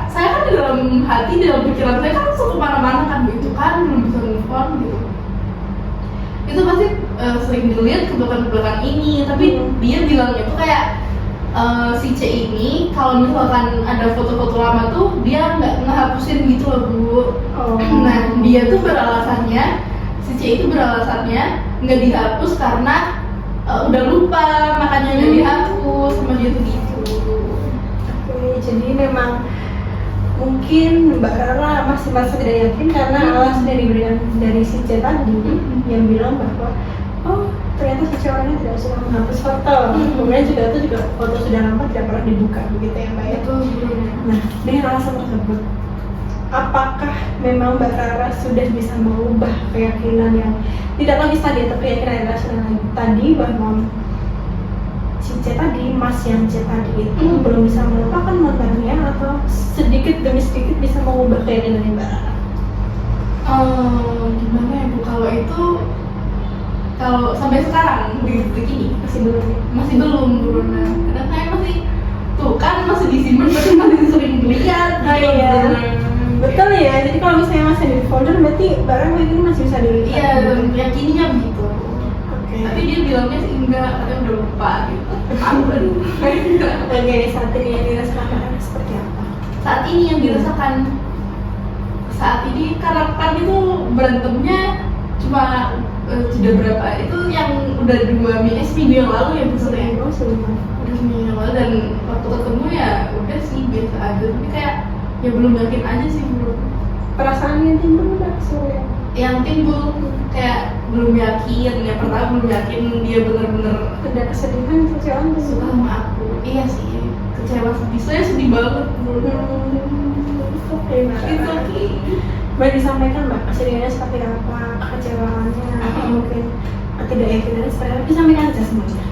S2: saya kan di dalam hati, di dalam pikiran saya kan langsung kemana-mana kan itu kan belum bisa move on gitu. Itu pasti sering dilihat ke belakang ini, tapi dia bilangnya tuh kayak si C ini kalau misalkan ada foto-foto lama tuh dia nggak ngehapusin gitu loh Bu. Nah dia tuh beralasannya, si C itu beralasannya nggak dihapus karena udah lupa, makanya nggak dihapus sama dia tuh gitu.
S1: Oke, jadi memang mungkin Mbak Rara masih merasa tidak yakin karena alasan yang diberikan dari si C tadi yang bilang bahwa oh ternyata si C orangnya tidak suka menghapus foto. Kemudian juga foto sudah lama tidak pernah dibuka, begitu ya Mbak ya? Nah, dengan alasan tersebut, apakah memang Mbak Rara sudah bisa mengubah keyakinan yang tidak logis tadi atau keyakinan yang rasional tadi bahwa si C tadi, Mas yang C tadi itu belum bisa melupakan mantannya atau sedikit demi sedikit bisa mengubah keyakinan Mbak Rara?
S2: Gimana ya Bu, kalau sampai sekarang di detik ini masih belum Bu Rona. Karena saya masih disimpan, masih sering lihat.
S1: Iya. Betul ya, jadi kalau misalnya masih di folder berarti barang kayak gini masih bisa dilihat.
S2: Iya, yakininya begitu.
S1: Oke.
S2: Tapi dia bilangnya sih enggak, katanya udah lupa gitu. Aku aduh.
S1: Oke, saat ini yang dirasakan seperti apa?
S2: Saat ini yang dirasakan saat ini karakter itu berantemnya cuma jeda berapa, itu yang udah 2 minggu yang lalu ya maksudnya.
S1: Oh, sebentar.
S2: Udah seminggu yang lalu, dan waktu ketemu ya udah sih biasa aja, tapi kayak ya belum yakin aja sih bro.
S1: Perasaan yang timbul udah sulit.
S2: Yang timbul kayak belum yakin, yang pertama belum yakin dia bener-bener
S1: Ada kesedihan, kecewaan,
S2: suka sama aku. Iya sih, kecewa sedih, saya sedih banget bro.
S1: Oke, Mbak.
S2: Itu oke.
S1: Boleh disampaikan Mbak, kesedihannya seperti apa, kecewaannya, atau mungkin tidak yakinannya seperti apa, disampaikan aja semuanya.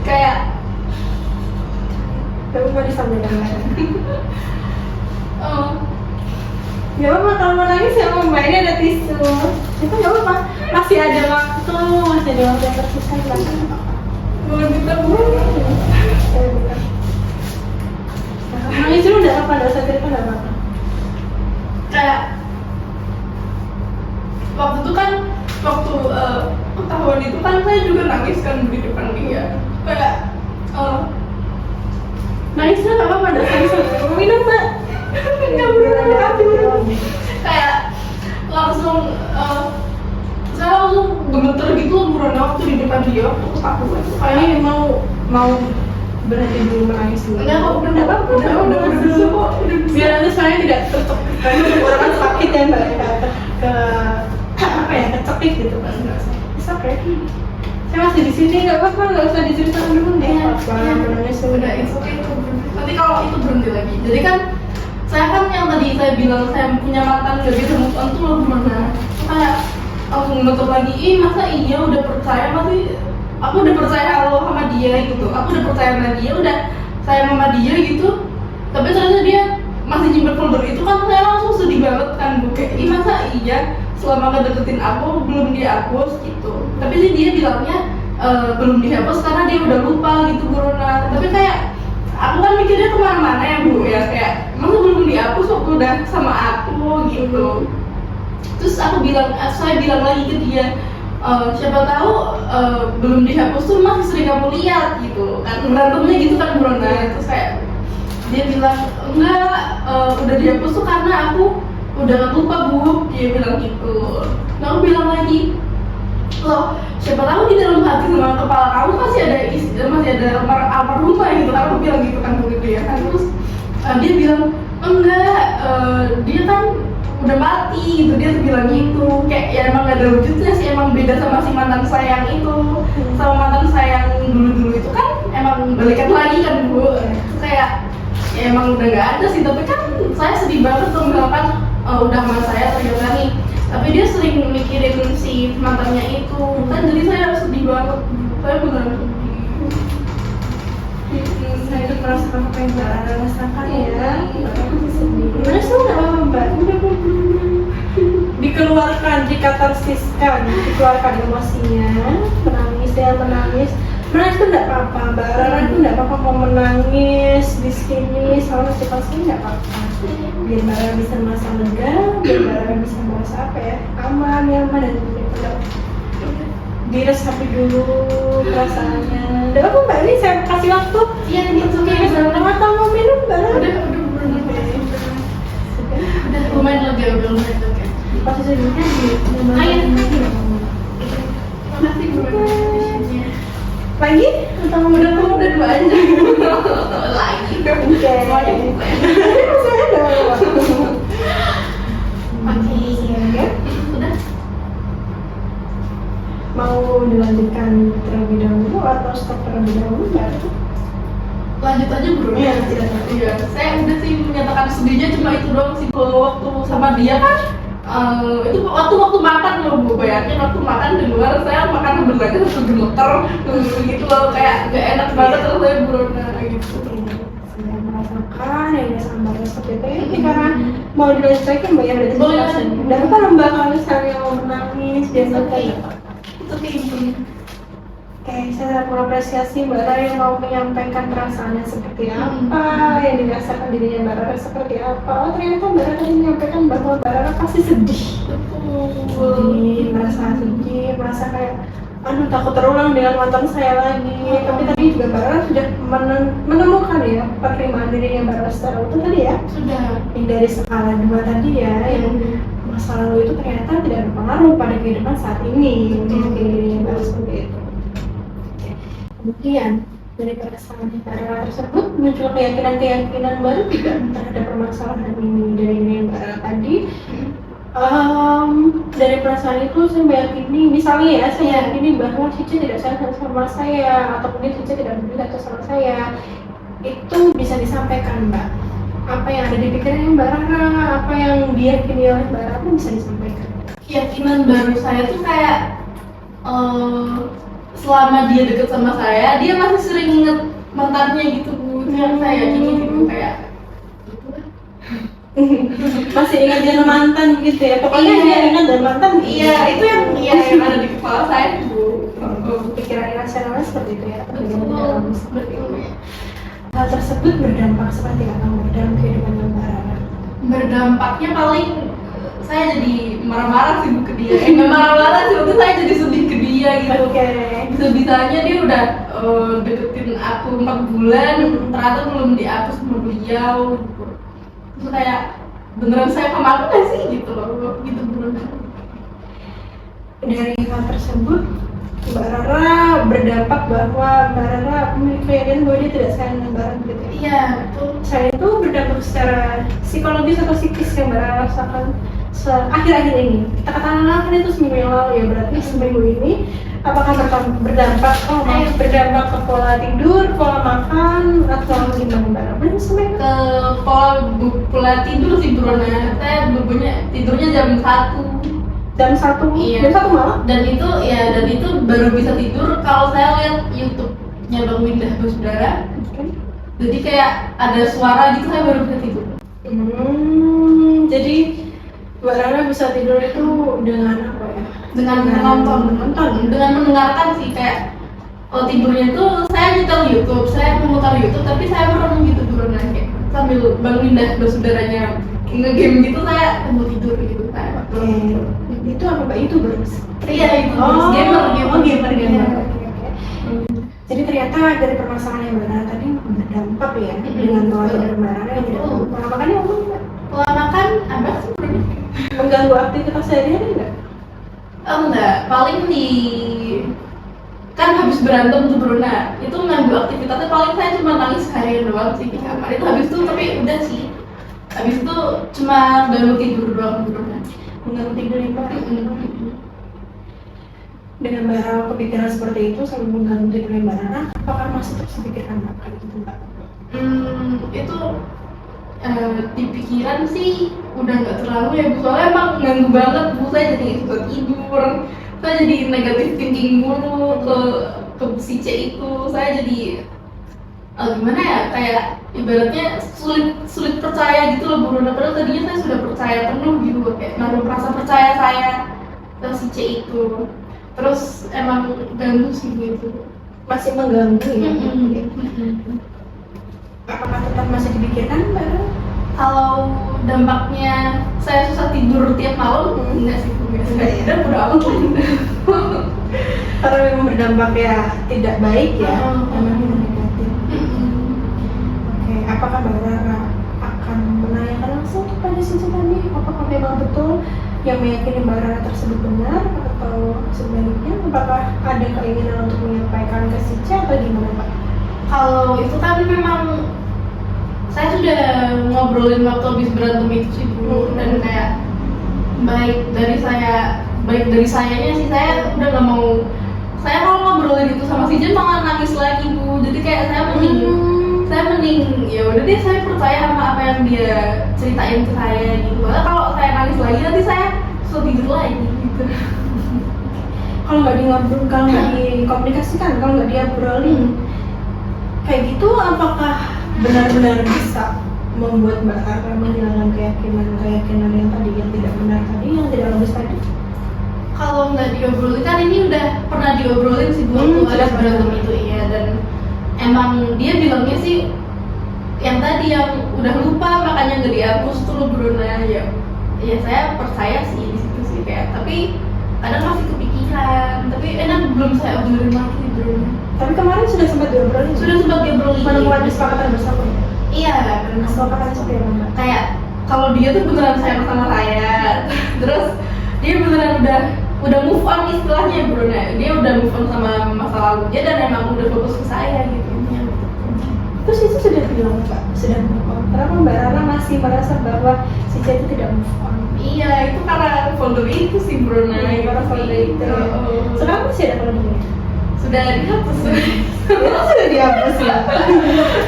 S2: Kayak
S1: Tapi mau disampaikan Mbak.
S2: oh,
S1: Gak apa-apa, kalau mau nangis ya Mbak, ini ada tisu. Itu gak apa-apa, masih ada waktu yang tersisa di belakang.
S2: boleh minta bu.
S1: Nangis dulu gak apa-apa, gak usah cerita gak apa-apa.
S2: Kayak waktu itu kan, waktu ketahuan itu kan saya juga nangis kan di depan dia. Kayak
S1: Nangis dulu gak apa-apa, gak usah minum Mbak.
S2: nggak bener hati kayak langsung saya langsung gemeter gitu buron waktu di depan dia waktu ketahuan.
S1: Kayaknya mau berhenti dulu menangis dulu.
S2: Enggak kok,
S1: Udah apa-apa, udah
S2: bisa kok, udah bisa.
S1: biar nanti saya tidak tertekan orang sakit ya Mbak, ke apa ya, kecekik gitu kan. Bisa oke. Saya masih di sini, nggak apa-apa, nggak usah diceritakan dulu nih. Apa menangis
S2: Udah itu kayak itu berhenti. Nanti kalau itu berhenti lagi. Jadi kan saya kan yang tadi saya bilang saya punya mantan gak bisa move on tuh loh gimana? Kayak langsung nutup lagi, masa iya udah percaya, masih aku udah percaya lo sama dia gitu, aku udah percaya sama dia, udah sayang sama dia gitu, tapi ternyata dia masih nyimpen folder itu, kan saya langsung sedih banget kan bu, kayak masa iya selama ngedeketin aku belum dihapus gitu. Tapi sih dia bilangnya belum dihapus karena dia udah lupa gitu Corona. Tapi kayak aku kan mikirnya kemana-mana ya bu ya, kayak masa belum dihapus waktu udah sama aku gitu. Terus aku bilang, saya bilang lagi ke dia, siapa tahu belum dihapus tuh masih sering kamu lihat gitu kan, berantemnya gitu kan Brona. Terus kayak dia bilang enggak, udah dihapus tuh karena aku udah lupa bu, dia bilang gitu. Nah aku bilang lagi, loh siapa tahu di dalam hati sama kepala kamu masih ada almarhumah gitu kan, aku bilang gitu kan begitu ya kan. Terus dia bilang enggak, dia kan udah mati gitu, dia tuh bilang gitu. Kayak ya emang gak ada wujudnya sih, emang beda sama si mantan sayang itu. Sama mantan sayang dulu itu kan emang balikan lagi kan bu. Kayak ya emang udah gak ada sih, tapi kan saya sedih banget tuh misalkan udah sama saya ternyata nih, tapi dia sering mikirin si mantannya itu kan, jadi saya sedih banget, saya beneran sedih.
S1: Saya itu merasakan apa yang Mbak Ara rasakan ya. Nangis tuh nggak apa-apa Mbak, dikeluarkan, dikatarsiskan, dikeluarkan emosinya, menangis menangis tuh nggak apa-apa Mbak Ara itu nggak apa-apa, mau menangis di sini sama si pasien nggak apa-apa, biar Mbak Ara bisa merasa lega, biar Mbak Ara bisa merasa apa ya, aman, nyaman, dan tidak diresapi dulu perasaannya. Udah apa Mbak, ini saya kasih waktu.
S2: Iya gitu kayak
S1: Atau mau minum Mbak?
S2: udah lumayan lega, udah lumayan lega.
S1: Posisi duduknya di
S2: Ayo.
S1: lagi.
S2: Makasih bu.
S1: Lagi? Atau mau
S2: Udah kamu udah 2 aja. Lagi.
S1: Oke.
S2: Semuanya buka.
S1: Saya ada.
S2: Oke.
S1: Ya.
S2: Udah.
S1: Mau dilanjutkan terlebih dahulu atau stop terlebih dahulu Mbak?
S2: Lanjut aja bro.
S1: Iya, silakan.
S2: Iya, saya udah sih menyatakan sedihnya cuma itu doang sih. Kalau waktu sama dia kan itu waktu makan loh bu, bayangin waktu makan di luar saya makan berlagak satu gemeter gitu loh, kayak gak enak banget rasanya Brona gitu.
S1: Saya merasakan yang dirasakan Mbak seperti itu. Ini karena mau dilanjutkan Mbak ya, berarti
S2: Boleh.
S1: dan apa Mbak kalau misalnya mau menangis biasa kayak
S2: Itu kayak gitu.
S1: Oke, saya mengapresiasi Mbak Rara yang mau menyampaikan perasaannya seperti apa, yang dirasakan dirinya Mbak Rara seperti apa. Oh ternyata Mbak Rara tadi menyampaikan bahwa Mbak Rara pasti sedih. Sedih, merasa sedih, merasa kayak aduh takut terulang dengan mantan saya lagi. Tapi tadi juga Mbak Rara sudah menemukan ya penerimaan dirinya Mbak Rara secara utuh tadi ya.
S2: Sudah.
S1: Yang dari skala 2 tadi ya, yang masa lalu itu ternyata tidak berpengaruh pada kehidupan saat ini. Untuk dirinya Mbak Rara seperti itu. Kemudian dari perasaan Mbak Rara tersebut muncul keyakinan-keyakinan baru tidak terhadap permasalahan ini dari Mbak Rara tadi. Dari perasaan itu saya meyakini, misalnya ya, saya meyakini bahwa Cici tidak sayang sama saya atau mungkin Cici tidak peduli atas sama saya. Itu bisa disampaikan Mbak. Apa yang ada di pikiran Mbak Rara, apa yang diyakini oleh Mbak Rara bisa disampaikan.
S2: Keyakinan baru saya tuh kayak selama dia deket sama saya, dia masih sering inget mantannya gitu Bu. Yang saya yakini gitu kayak
S1: Masih ingat dia mantan gitu ya? Pokoknya dia ingat dan mantan.
S2: Iya, itu yang ada di kepala saya Bu.
S1: Pikiran irasionalnya seperti itu ya.
S2: Betul, seperti itu ya.
S1: Hal tersebut berdampak seperti apa dalam kehidupan Mbak Rara?
S2: Berdampaknya paling saya jadi marah-marah sih Bu ke dia. Nggak marah-marah sih, waktu saya jadi sedih ke dia gitu. Bisa-bisanya dia udah deketin aku 4 bulan, ternyata belum dihapus sama beliau gitu. Terus kayak beneran saya pemalu gak sih gitu loh, gitu beneran.
S1: Dari hal tersebut Mbak Rara berdampak bahwa Mbak Rara memiliki keyakinan bahwa dia tidak sayang dengan Mbak Rara gitu ya?
S2: Iya betul.
S1: Saya itu berdampak secara psikologis atau psikis yang Mbak Rara rasakan akhir-akhir ini. Kita katakanlah kan itu seminggu yang lalu ya, berarti seminggu ini apakah berdampak berdampak ke pola tidur, pola makan, atau gimana Mbak Rara? Belum sampai
S2: Ke pola tidur sih Bruna. Saya tidurnya jam 1.
S1: jam 1,
S2: Iya.
S1: jam 1 malam?
S2: Dan itu baru bisa tidur kalau saya lihat YouTube-nya Bang Windah Basudara. Jadi kayak ada suara gitu, saya baru bisa tidur.
S1: Jadi Mbak Rara bisa tidur itu dengan apa ya?
S2: Dengan menonton, dengan mendengarkan sih kayak tidurnya tuh saya nyetel YouTube, saya memutar YouTube, tapi saya merem gitu Bruna, kayak sambil Bang Windah Basudaranya nge-game gitu, saya mau tidur gitu saya.
S1: Itu apa Mbak? Itu baru?
S2: Iya itu gamer.
S1: Jadi ternyata dari permasalahan yang Mbak Rara tadi berdampak ya dengan pola tidur Mbak Rara yang tidak pola makannya apa Mbak?
S2: Pola makan apa sih?
S1: Mengganggu aktivitas sehari-hari nggak?
S2: Enggak, paling kan habis berantem tuh Bruna, itu mengganggu aktivitasnya paling saya cuma nangis seharian doang sih di kamar. Itu habis itu tapi udah sih. Habis itu cuma ganggu tidur doang Bruna.
S1: Mengganggu tidur ya Mbak? Dengan Mbak Rara kepikiran seperti itu sambil mengganggu tidur Mbak Rara, apakah masih terus dipikirkan Mbak kayak gitu Mbak?
S2: Itu di pikiran sih udah nggak terlalu ya Bu, soalnya emang ganggu banget Bu, saya jadi susah tidur, saya jadi negatif thinking mulu ke si C itu, saya jadi gimana ya, kayak ibaratnya sulit percaya gitu loh Bu. Padahal tadinya saya sudah percaya penuh gitu, kayak naruh rasa percaya saya ke si C itu, terus emang ganggu sih gitu.
S1: Masih mengganggu ya? Apakah tetap masih dipikirkan Mbak Rara?
S2: Kalau dampaknya saya susah tidur tiap malam, enggak sih, udah amat lah.
S1: Karena memang berdampak ya tidak baik ya, memang negatif. Oke, apakah Mbak Rara akan menanyakan langsung kepada si tadi? Apakah memang betul yang meyakini Mbak Rara tersebut benar atau sebaliknya? Apakah ada keinginan untuk menyampaikan ke si C atau gimana Pak?
S2: Kalau itu kan memang saya sudah ngobrolin waktu habis berantem itu sih Bu, dan kayak baik dari sayanya sih saya udah nggak mau. Saya kalau ngobrolin itu sama si Jen malah nangis lagi Bu, jadi kayak saya mending ya udah deh, saya percaya sama apa yang dia ceritain ke saya gitu. Karena kalau saya nangis lagi nanti saya susah tidur lagi gitu.
S1: Kalau nggak dikomunikasikan, kalau nggak diobrolin kayak gitu, apakah benar-benar bisa membuat Mbak Rara menghilangkan keyakinan yang tadi yang tidak benar tadi, yang tidak logis tadi?
S2: kalau nggak diobrolin kan ini udah pernah diobrolin sih Bu waktu
S1: sudah
S2: ada berantem itu iya, dan emang dia bilangnya sih yang tadi yang udah lupa makanya nggak dihapus tuh Bruna. Ya saya percaya sih di situ sih kayak, tapi kadang masih kepikiran, tapi enak belum saya obrolin lagi Bruna.
S1: Tapi kemarin sudah sempat diobrolin.
S2: Sudah sempat diobrolin.
S1: Menemukan kesepakatan bersama.
S2: Iya,
S1: Kesepakatan seperti apa?
S2: kayak kalau dia tuh beneran sayang sama saya, terus dia beneran udah move on istilahnya Bruna. Dia udah move on sama masa lalunya dan emang udah fokus ke saya gitu.
S1: Terus itu sudah bilang Mbak, sudah move on. Kenapa Mbak Rara masih merasa bahwa si C itu tidak move on?
S2: Iya, itu karena folder itu sih Bruna.
S1: Karena folder itu. Sekarang masih ada foldernya?
S2: Sudah dihapus.
S1: Itu sudah dihapus ya?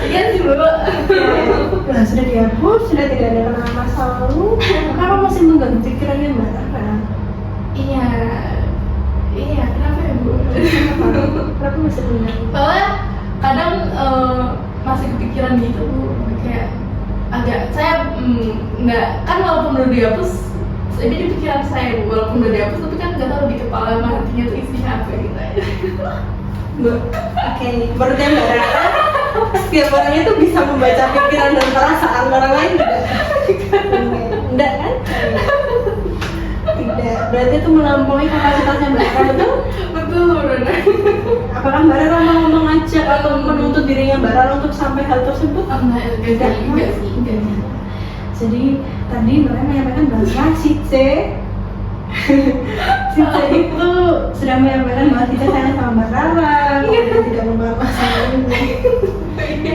S2: Iya sih Bu.
S1: Nah, sudah dihapus, sudah tidak ada kenangan masa lalu. Kenapa masih mengganggu pikirannya Mbak Rara?
S2: Iya, kenapa ya Bu?
S1: Kenapa masih mengganggu?
S2: Soalnya kadang masih kepikiran gitu Bu, kayak agak saya nggak, kan walaupun udah dihapus ini di pikiran saya Bu, walaupun udah dihapus tapi kan nggak tahu di kepala sama hatinya tuh isinya apa gitu ya.
S1: Oke, menurutnya Mbak Rara, setiap orang itu bisa membaca pikiran dan perasaan orang lain tidak? Enggak kan? Tidak, berarti itu melampaui kapasitasnya Mbak Rara, betul?
S2: Betul Bruna.
S1: Apakah Mbak Rara mau mengajak atau menuntut dirinya Mbak Rara untuk sampai hal tersebut?
S2: Enggak sih.
S1: Jadi tadi Mbak Rara menyampaikan bahwa si C itu sudah menyampaikan bahwa si C sayang sama Mbak Rara, kemudian tidak membahas masalah ini.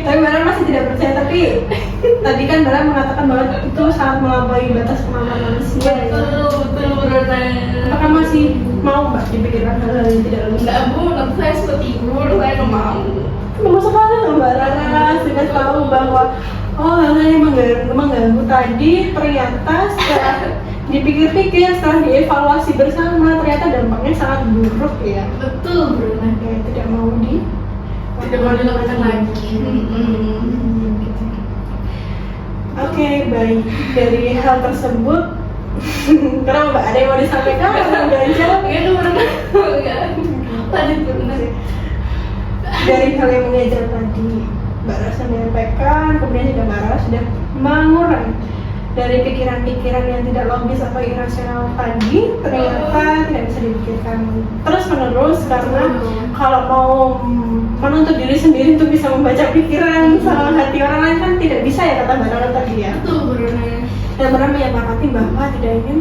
S1: Tapi Mbak Rara masih tidak percaya, tapi tadi kan Mbak Rara mengatakan bahwa itu sangat melampaui batas kemampuan manusia.
S2: Betul Bruna.
S1: Apakah masih mau Mbak dipikirkan hal-hal yang tidak logis?
S2: Enggak Bu, nanti saya suka tidur, saya nggak mau.
S1: Mau sekali loh Mbak Rara, sudah tahu bahwa hal-hal yang mengganggu tadi ternyata setelah dipikir-pikir, setelah dievaluasi bersama ternyata dampaknya sangat buruk ya.
S2: Betul Bruna.
S1: Ya, tidak mau
S2: dilakukan lagi.
S1: Gitu. Oke, baik. Dari hal tersebut kenapa Mbak, ada yang mau disampaikan atau ganjal?
S2: Iya Bruna. Lanjut Bruna.
S1: Dari hal yang mengajar tadi Mbak Rara sudah menyampaikan, kemudian juga Mbak Rara sudah mengurai dari pikiran-pikiran yang tidak logis atau irasional tadi ternyata tidak bisa dipikirkan terus menerus, karena kalau mau menuntut diri sendiri untuk bisa membaca pikiran sama hati orang lain kan tidak bisa ya, kata Mbak Rara tadi ya.
S2: Betul Bruna.
S1: Dan Mbak Rara menyepakati bahwa tidak ingin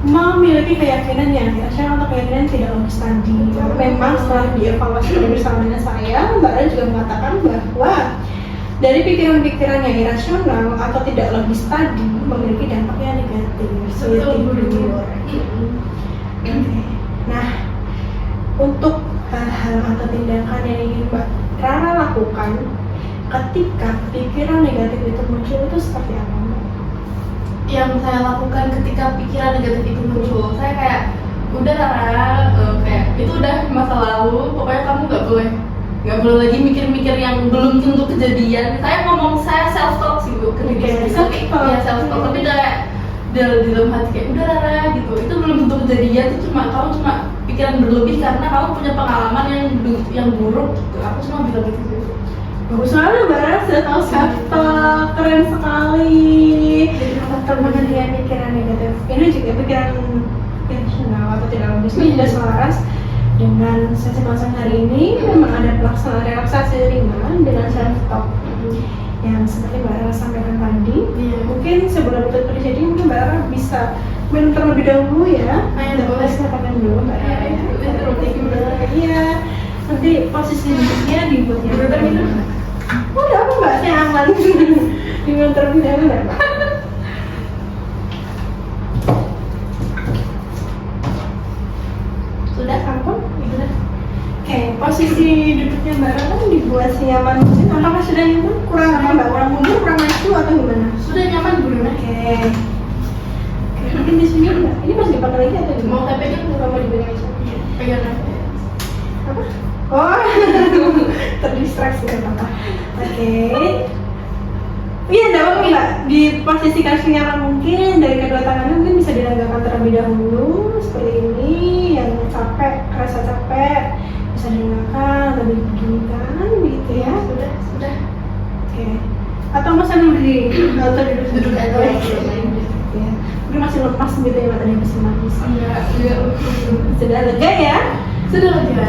S1: memiliki keyakinan yang irasional atau keyakinan yang tidak logis tadi. Memang setelah dievaluasi bersama dengan saya, Mbak Rara juga mengatakan bahwa dari pikiran-pikiran yang irasional atau tidak logis tadi memiliki dampak yang negatif. Nah, untuk hal-hal atau tindakan yang ingin Mbak Rara lakukan ketika pikiran negatif itu muncul itu seperti apa Mbak?
S2: Yang saya lakukan ketika pikiran negatif itu muncul, saya kayak udah Rara, kayak itu udah masa lalu, pokoknya kamu nggak boleh lagi mikir-mikir yang belum tentu kejadian. Saya ngomong, saya self talk sih Bu ke diri sendiri, tapi ya self talk, tapi kayak di dalam hati kayak udah Rara gitu, itu belum tentu kejadian, itu kamu cuma pikiran berlebih karena kamu punya pengalaman yang buruk gitu. Aku cuma bilang gitu.
S1: Bagus sekali Mbak Rara, sudah tahu self talk, keren sekali. Untuk menghentikan pikiran negatif ini juga pikiran irasional atau tidak logis ini juga selaras dengan sesi konseling hari ini. Memang ada pelaksanaan relaksasi ringan dengan self talk yang seperti Mbak Rara sampaikan tadi. Mungkin sebelum itu terjadi mungkin Mbak Rara bisa minum terlebih dahulu ya.
S2: Boleh.
S1: Silakan dulu Mbak Rara ya. Iya. Nanti posisi duduknya dibuat yang minum. Udah apa Mbak, saya aman. Diminum terlebih dahulu ya Mbak. Sudah ampun? Sudah. Oke, posisi duduknya Mbak Rara dibuat senyaman mungkin. Apakah sudah nyaman? Kurang apa Mbak? Kurang mundur, kurang maju atau gimana?
S2: Sudah nyaman Bu Luna.
S1: Oke. Mungkin di sini Mbak. Ini masih dipakai lagi atau gimana?
S2: Mau saya pegang?
S1: Mau dipegang aja.
S2: Pegang aja.
S1: Apa? Oh, terdistraksi kan apa? Oke. Iya, enggak apa-apa Mbak. Di posisi kasih nyaman mungkin dari kedua tangannya mungkin bisa dilanggakan terlebih dahulu seperti ini, yang capek, rasa capek bisa dengarkan lebih begini kan, gitu ya.
S2: Sudah.
S1: Oke. Atau masa berdiri atau duduk
S2: aja.
S1: Ya. Mungkin masih lepas gitu ya matanya masih nangis.
S2: Enggak.
S1: Sudah lega ya?
S2: Sudah lega.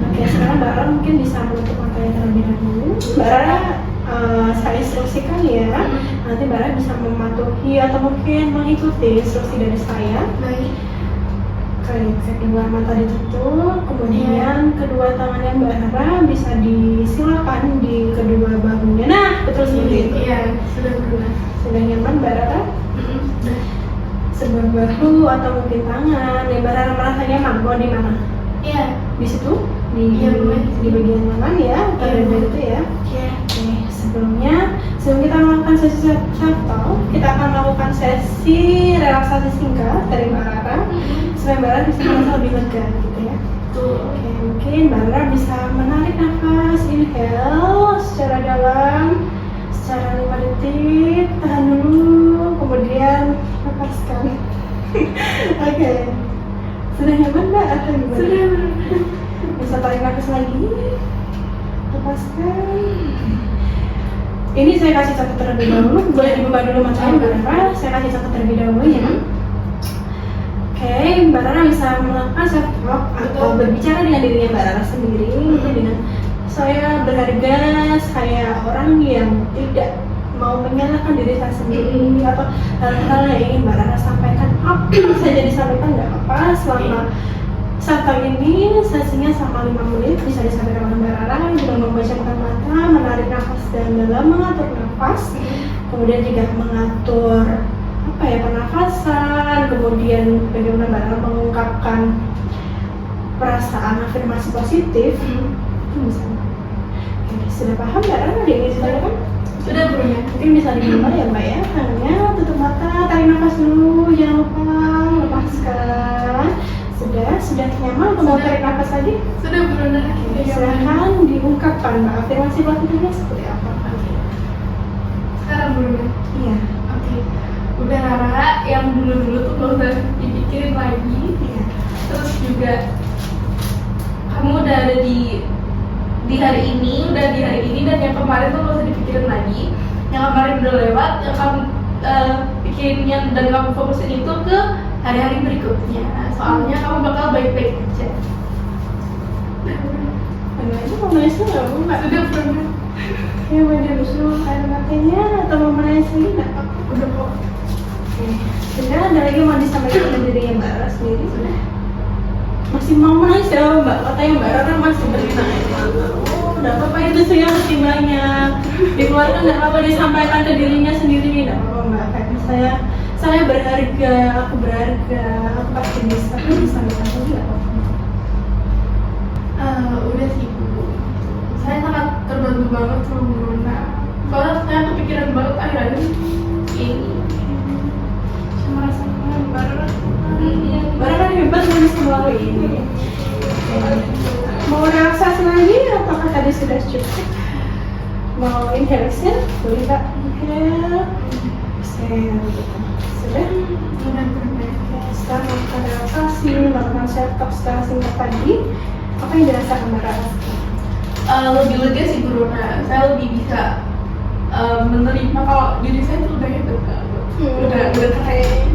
S1: Oke, sekarang Mbak Rara mungkin bisa menutup matanya terlebih dahulu. Mbak Rara saya instruksikan ya. Nanti Mbak Rara bisa mematuhi atau mungkin mengikuti instruksi dari saya.
S2: Baik.
S1: Kedua mata ditutup, kemudian kedua tangannya Mbak Rara bisa disilakan di kedua bahunya. Nah, betul seperti itu.
S2: Iya, sudah benar.
S1: Sudah nyaman Mbak Rara? Sebelah bahu atau mungkin tangan yang Mbak Rara merasa nyaman, mau di mana?
S2: Iya.
S1: Di situ?
S2: Iya, Bu.
S1: Di bagian mana ya? Pada
S2: Bu.
S1: itu ya.
S2: Iya.
S1: Oke, sebelum kita melakukan sesi self-talk, kita akan melakukan sesi relaksasi singkat dari Mbak Rara supaya Mbak Rara bisa merasa lebih lega gitu ya.
S2: Tuh.
S1: Oke, mungkin Mbak Rara bisa menarik nafas, inhale secara dalam secara 5 detik, tahan dulu, kemudian lepaskan. Oke, sudah nyaman Mbak atau gimana?
S2: Sudah.
S1: Bisa tarik nafas lagi, lepaskan. Ini saya kasih catat terlebih dahulu, boleh dibuka dulu matanya Mbak Rara, saya kasih catat terlebih dahulu ya. Oke, Mbak Rara bisa melakukan self-talk atau berbicara dengan dirinya Mbak Rara sendiri, dengan saya berharga, saya orang yang tidak mau menyalahkan diri saya sendiri atau hal-hal yang ingin Mbak Rara sampaikan apa saja disampaikan nggak apa-apa selama self-talk ini sesinya selama 5 menit bisa disampaikan oleh Mbak Rara dengan memejamkan mata, menarik nafas dalam, mengatur nafas, kemudian juga mengatur pernafasan, kemudian bagaimana Mbak Rara mengungkapkan perasaan afirmasi positif. Itu bisa. Oke, sudah paham Mbak Rara? Ada yang sudah kan?
S2: Sudah punya.
S1: Mungkin bisa dibuka ya Mbak ya, tangannya tutup mata, tarik nafas dulu, jangan lupa lepaskan. Sudah nyaman atau mau tarik nafas lagi?
S2: Sudah benar.
S1: Oke, silahkan diungkapkan Mbak afirmasi positifnya seperti apa?
S2: Sekarang benar.
S1: Iya.
S2: Oke. Udah Rara, yang dulu-dulu tuh gak usah dipikirin lagi.
S1: Iya.
S2: Terus juga kamu udah ada di hari ini, dan yang kemarin tuh gak usah dipikirin lagi. Yang kemarin udah lewat, yang kamu pikirinnya dan kamu fokusin itu ke hari-hari berikutnya. Soalnya kamu bakal baik-baik aja.
S1: Mana aja mau nangis nggak?
S2: Sudah pernah.
S1: Ya mau dirusuh air matanya atau mau menangis lagi nggak?
S2: Udah kok.
S1: Oke. Sudah ada lagi mau disampaikan dari dirinya Mbak Rara sendiri?
S2: Sudah.
S1: Masih mau menangis ya Mbak? Katanya Mbak Rara masih bertanya. Oh, nggak apa-apa itu sih yang masih banyak. Dikeluarkan nggak apa-apa, disampaikan ke dirinya sendiri nggak apa-apa Mbak. Kayak saya berharga, aku pasti bisa. Aku disampaikan lagi nggak apa-apa.
S2: Udah sih Bu. Saya sangat terbantu banget sama Bu Rona. Soalnya saya kepikiran banget akhir-akhir ini.
S1: Saya merasa Mbak Rara Mbak Rara hebat menulis melalui ini. Mau relaksasi lagi apakah tadi sudah cukup? Mau inhalation? Boleh Kak? Inhale. Exhale. Sudah?
S2: Sudah pernah.
S1: Setelah melakukan relaksasi, melakukan self-talk secara singkat tadi, apa yang dirasakan Mbak Rara?
S2: Lebih lega sih Bu Rona. Saya lebih bisa menerima kalau diri saya tuh udah hebat kan. Udah keren.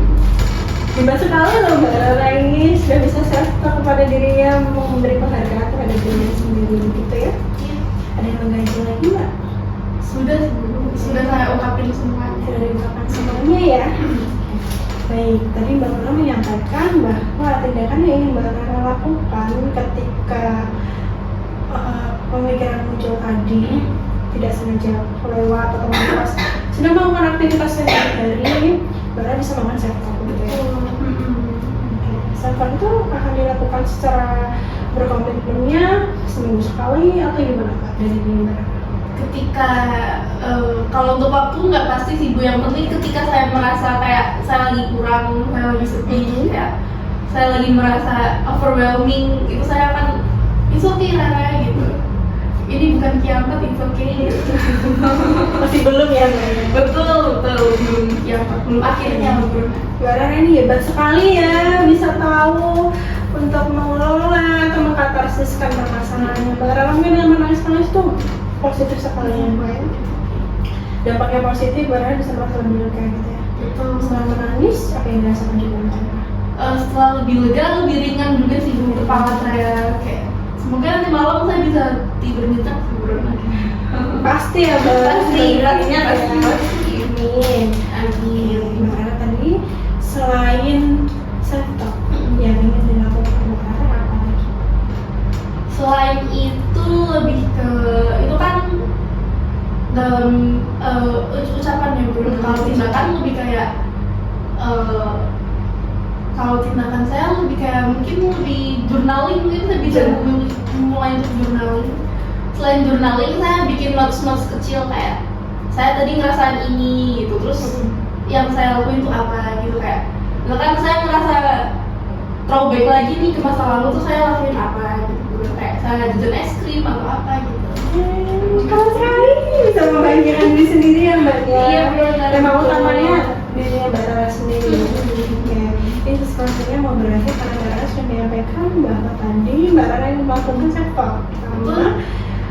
S1: Hebat sekali loh Mbak Rara ini sudah bisa self-talk kepada dirinya, mau memberi penghargaan terhadap dirinya sendiri gitu ya. Ada yang mengganjal lagi Mbak?
S2: Sudah saya ungkapin semuanya.
S1: Sudah diungkapkan semuanya ya. Baik, tadi Mbak Rara menyampaikan bahwa tindakan yang ingin Mbak Rara lakukan ketika pemikiran muncul tadi tidak sengaja lewat atau melepas sudah melakukan aktivitas sehari-hari, Mbak Rara bisa melakukan self-talk gitu ya. Self-talk itu akan dilakukan secara berkomitmennya seminggu sekali atau gimana Kak dari diri Mbak Rara?
S2: Ketika kalau untuk waktu nggak pasti sih Bu, yang penting ketika saya merasa kayak saya lagi kurang, saya lagi sedih, kayak saya lagi merasa overwhelming, itu saya akan it's okay Rara gitu. Ini bukan kiamat, it's okay gitu.
S1: Masih belum ya Mbak?
S2: Betul belum kiamat. belum akhirnya Bro.
S1: Mbak Rara ini hebat sekali ya, bisa tahu untuk mengelola atau mengkatarsiskan permasalahannya. Mbak Rara mungkin dengan menangis-nangis tuh positif sekali ya Mbak ya. Dampaknya positif, Mbak Rara bisa merasa lebih lega gitu ya. Setelah menangis, apa yang dirasakan juga Mbak Rara?
S2: Setelah lebih lega, lebih ringan juga sih Bu, kepala saya kayak semoga nanti malam saya bisa tidur nyenyak sih Bro.
S1: Pasti ya Mbak.
S2: Pasti, rasanya pasti.
S1: Amin. Amin. Mbak Rara tadi selain self talk yang ingin dilakukan Mbak Rara apa lagi?
S2: Selain itu lebih ke itu kan dalam ucapan ya Bro. Kalau tindakan lebih kayak kalau tindakan saya lebih kayak mungkin lebih journaling, mungkin saya bisa mulai untuk journaling. Selain journaling saya bikin notes kecil kayak saya tadi ngerasain ini gitu, terus yang saya lakuin itu apa gitu, kayak misalkan saya ngerasa throwback lagi nih ke masa lalu tuh saya lakuin apa gitu, kayak saya jajan es krim atau apa gitu.
S1: Keren sekali bisa membahagiakan diri sendiri ya Mbak ya.
S2: Iya, benar.
S1: Memang utamanya dirinya Mbak Rara sendiri. Ya. Ini sebenarnya mau berakhir karena Mbak Rara sudah menyampaikan bahwa tadi Mbak Rara yang melakukan self talk karena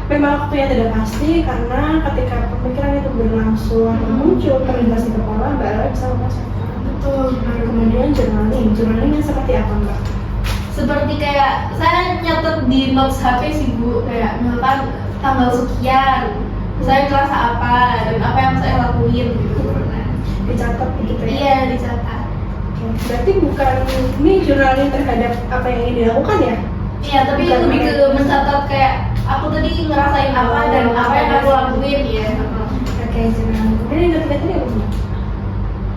S1: memang waktunya tidak pasti, karena ketika pemikiran itu berlangsung atau muncul terlintas di kepala, Mbak Rara bisa melakukan self talk.
S2: Betul.
S1: Kemudian journalingnya seperti apa Mbak?
S2: Seperti kayak saya nyatet di notes HP sih Bu, kayak misalkan tanggal sekian saya ngerasa apa dan apa yang saya lakuin gitu.
S1: Dicatat gitu ya?
S2: Iya, dicatat.
S1: Berarti bukan ini journaling terhadap apa yang ingin dilakukan ya?
S2: Iya, tapi
S1: Bukan
S2: lebih ke
S1: kayak-
S2: mencatat kayak aku tadi ngerasain apa dan apa yang aku lakuin ya.
S1: Oke, journaling. Kemudian yang ketiga tadi apa Mbak?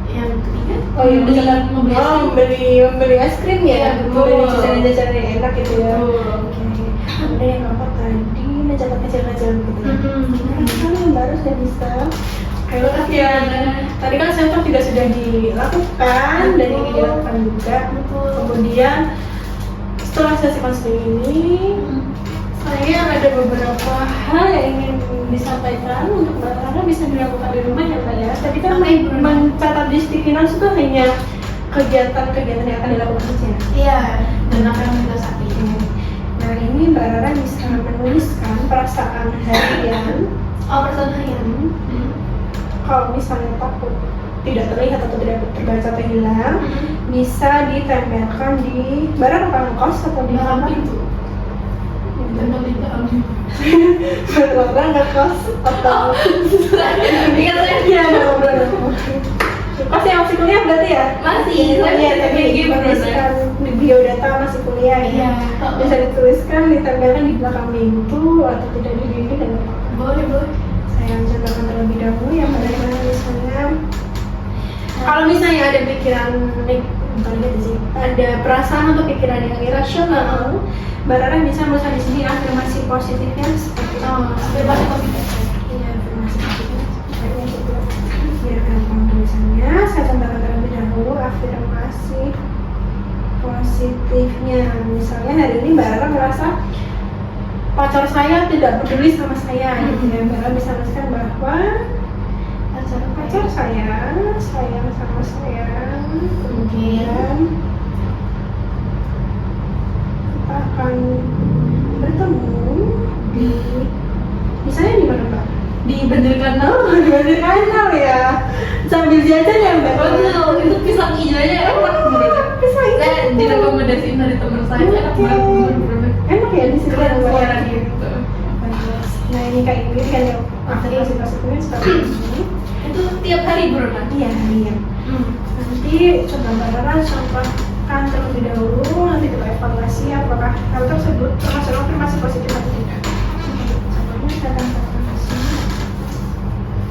S2: Yang ketiga,
S1: Oh iya,
S2: membeli
S1: membeli es krim ya?
S2: Iya, betul.
S1: Membeli jajanan-jajanan yang enak gitu ya?
S2: Betul.
S1: Oke. Kemudian yang keempat tadi mencatat kecil-kecil gitu ya? Keren sekali Mbak Rara sudah bisa. Oke,
S2: Iya.
S1: tadi kan self talk juga sudah dilakukan dan ingin dilakukan juga.
S2: Betul.
S1: Kemudian setelah sesi konseling ini, saya ada beberapa hal yang ingin disampaikan untuk Mbak Rara bisa dilakukan di rumah ya Mbak ya. Tadi kan
S2: Oke, benar.
S1: mencatat di sticky notes itu hanya kegiatan-kegiatan yang akan dilakukan saja.
S2: Iya, dan apa yang kita saat ini.
S1: Nah ini Mbak Rara bisa menuliskan perasaan harian.
S2: Oh, perasaan harian.
S1: Kalau misalnya takut tidak terlihat atau tidak terbaca atau hilang, bisa ditempelkan di barang apa ngekos atau di
S2: Dalam
S1: kamar.
S2: pintu. Tempel di dalam pintu.
S1: Barang ngekos atau
S2: Ingat saya.
S1: iya ada ngobrol. Masih masih kuliah berarti ya?
S2: Masih,
S1: Iya,
S2: saya
S1: tapi
S2: masih
S1: dituliskan di biodata masih kuliah ya.
S2: Iya.
S1: Bisa dituliskan, ditempelkan di belakang pintu atau tidak di dinding dan apa-apa.
S2: Boleh.
S1: Saya mencobakan terlebih dahulu yang bagaimana misalnya kalau misalnya ada pikiran bukan gitu sih, ada perasaan atau pikiran yang irasional, Mbak Rara bisa menuliskan di sini afirmasi positifnya seperti
S2: Afirmasi positif.
S1: iya, afirmasi positifnya seperti itu. Biar gampang tulisannya, saya contohkan terlebih dahulu afirmasi positifnya. Misalnya hari ini Mbak Rara merasa pacar saya tidak peduli sama saya, gitu ya. Mbak Rara bisa menuliskan bahwa pacar saya sayang sama saya. Kemudian kita akan bertemu di misalnya di mana Mbak?
S2: Di Bandar Kanal.
S1: Di Bandar Kanal ya, sambil jajan ya Mbak?
S2: Betul, itu pisang hijaunya enak bener.
S1: Pisang hijau.
S2: Saya direkomendasiin dari teman saya, enak banget bener.
S1: Enak ya di sini
S2: Keren
S1: Mbak?
S2: suara gitu.
S1: Nah ini kayak gini kan ya, afirmasi positifnya seperti ini.
S2: Itu tiap hari bro kan?
S1: Iya, iya. Nanti coba Mbak Rara contohkan terlebih dahulu, nanti kita evaluasi apakah hal tersebut termasuk afirmasi positif atau tidak. Contohnya saya akan afirmasi.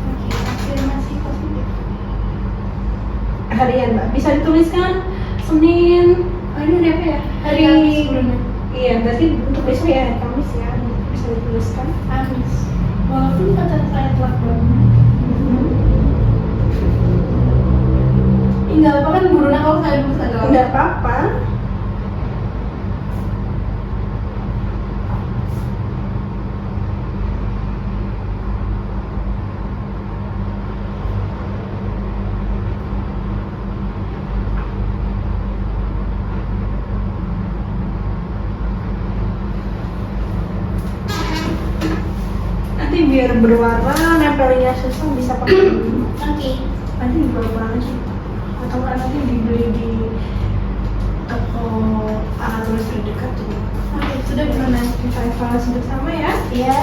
S1: Oke, afirmasi positif. Harian Mbak, bisa dituliskan Senin. Oh ini hari apa ya?
S2: Hari Kamis sebelumnya.
S1: Iya, berarti untuk besok ya hari Kamis ya, bisa dituliskan.
S2: Kamis. Walaupun pacar saya telat bangun. Enggak apa kan gurunya kalau saya dulu sadar.
S1: Enggak apa-apa. nanti biar berwarna, nempelinnya susah bisa pakai ini.
S2: Oke.
S1: Nanti dibawa pulang aja atau nggak nanti dibeli di toko alat tulis terdekat juga.
S2: Oke, sudah gimana?
S1: Kita evaluasi bersama ya.
S2: Iya.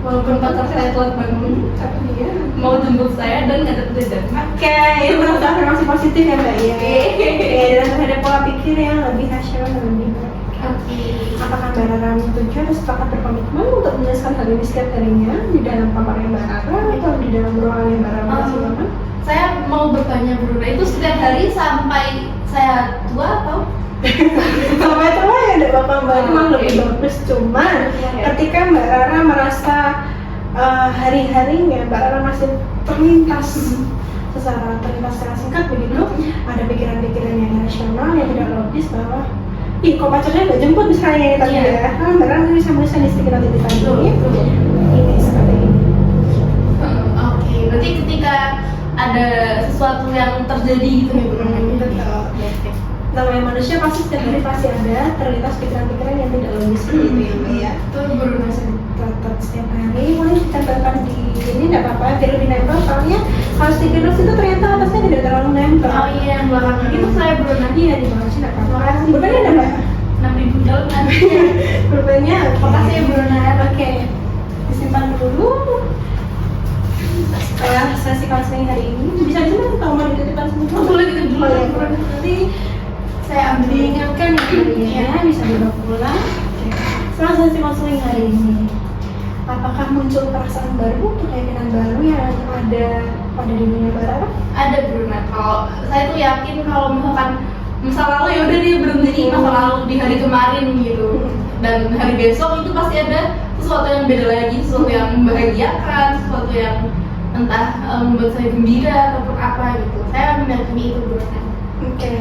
S2: Walaupun pacar saya telat bangun,
S1: Tapi dia
S2: mau jemput saya dan nggak ada jajan.
S1: oke, itu untuk afirmasi positif ya Mbak ya.
S2: Oke.
S1: Dan ada pola pikir yang lebih rasional dan lebih baik.
S2: Oke.
S1: Apakah Mbak Rara menyetujui atau sepakat berkomitmen untuk menjelaskan hal ini setiap harinya di dalam kamarnya Mbak Rara atau di dalam ruangan Mbak Rara masih nyaman?
S2: Saya mau bertanya Bruna, itu setiap hari sampai saya tua atau?
S1: Sampai tua ya tidak apa-apa Mbak, memang lebih bagus. Cuman ketika Mbak Rara merasa hari-harinya Mbak Rara masih terlintas secara singkat begitu, ada pikiran-pikiran yang irasional yang tidak logis bahwa ih kok pacarnya nggak jemput misalnya tadi ya, Mbak Rara bisa menuliskan di stiker notif tadi ini seperti ini.
S2: Oke, berarti ketika ada sesuatu yang terjadi gitu ya Bruna?
S1: Betul. Namanya manusia pasti setiap hari pasti ada terlintas pikiran-pikiran yang tidak logis gitu ya Mbak ya.
S2: Itu Bruna sendiri.
S1: Tetap setiap hari boleh ditempelkan di ini nggak apa-apa biar lebih nempel, soalnya kalau stiker notes itu ternyata atasnya tidak terlalu nempel.
S2: Oh iya, yang belakang itu saya Bruna.
S1: Iya di bawah sih nggak apa-apa. Berbeda ada Mbak?
S2: 6.000 daun kan?
S1: Berbeda.
S2: Makasih ya Bruna.
S1: Oke, disimpan dulu. Setelah sesi konseling hari ini bisa juga atau mau dititipkan semua?
S2: Boleh dititip dulu.
S1: Oh, ya, nanti
S2: Saya ambil.
S1: diingatkan ya, bisa dibawa pulang. Oke. Setelah sesi konseling hari ini, apakah muncul perasaan baru atau keyakinan baru yang ada pada dirinya Mbak Rara?
S2: Ada Bruna. Kalau saya tuh yakin kalau misalkan masa lalu ya udah dia berhenti di masa lalu di hari kemarin gitu. Dan hari besok itu pasti ada sesuatu yang beda lagi, sesuatu yang membahagiakan, sesuatu yang entah membuat saya gembira ataupun apa gitu. Saya meyakini itu Bruna.
S1: Oke.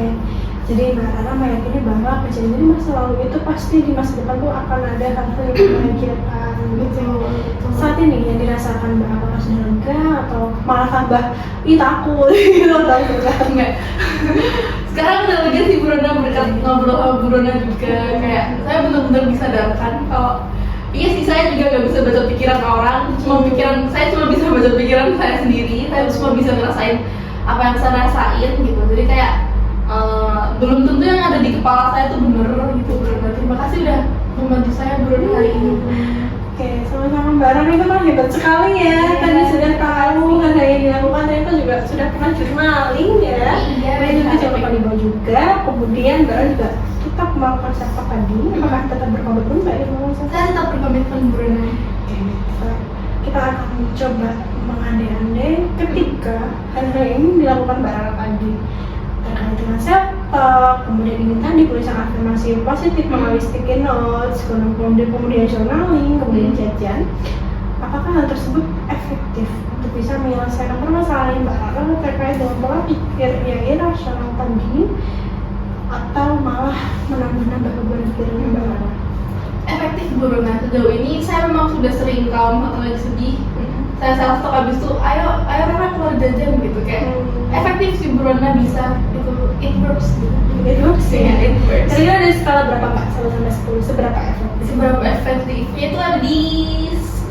S1: Jadi Mbak Rara meyakini bahwa kejadian di masa lalu itu pasti di masa depan tuh akan ada hal-hal yang membahagiakan gitu. Saat ini yang dirasakan Mbak apakah sudah lega atau malah tambah takut gitu atau
S2: Enggak. Sekarang udah lega sih Bruna, berkat ngobrol sama Bruna juga kayak saya benar-benar bisa sadarkan kalau iya sih saya juga gak bisa baca pikiran orang, saya cuma bisa baca pikiran saya sendiri, saya cuma bisa ngerasain apa yang saya rasain gitu. Jadi kayak belum tentu yang ada di kepala saya itu bener gitu Bruna. Terima kasih udah membantu saya Bruna hari ini.
S1: Oke, sama-sama Mbak Rara itu kan hebat sekali ya. Tadi sudah tahu hal yang dilakukan, ternyata juga sudah pernah journaling ya.
S2: Iya,
S1: Mbak juga jangan lupa dibawa juga. Kemudian Mbak Rara juga tetap melakukan self tadi. Apakah tetap berkomitmen Mbak Rara melakukan self?
S2: Saya tetap berkomitmen Bruna.
S1: Oke, kita akan coba mengandai-andai ketika hal-hal ini dilakukan Mbak Rara tadi terkait dengan self talk, kemudian diminta dituliskan afirmasi positif melalui sticky notes, kemudian journaling, kemudian jajan. Apakah hal tersebut efektif untuk bisa menyelesaikan permasalahan Mbak Rara terkait dengan pola pikir yang irasional tadi, atau malah menambah-nambah beban pikiran Mbak Rara?
S2: Efektif Bruna. Sejauh ini saya memang sudah sering kalau atau lagi sedih saya self talk habis itu ayo Rara keluar jajan gitu kayak efektif sih Bruna, bisa itu it works gitu.
S1: It works ya?
S2: It works.
S1: Kira-kira dari skala berapa Mbak? 1 sampai 10, seberapa efektif?
S2: Seberapa efektif? Itu ada di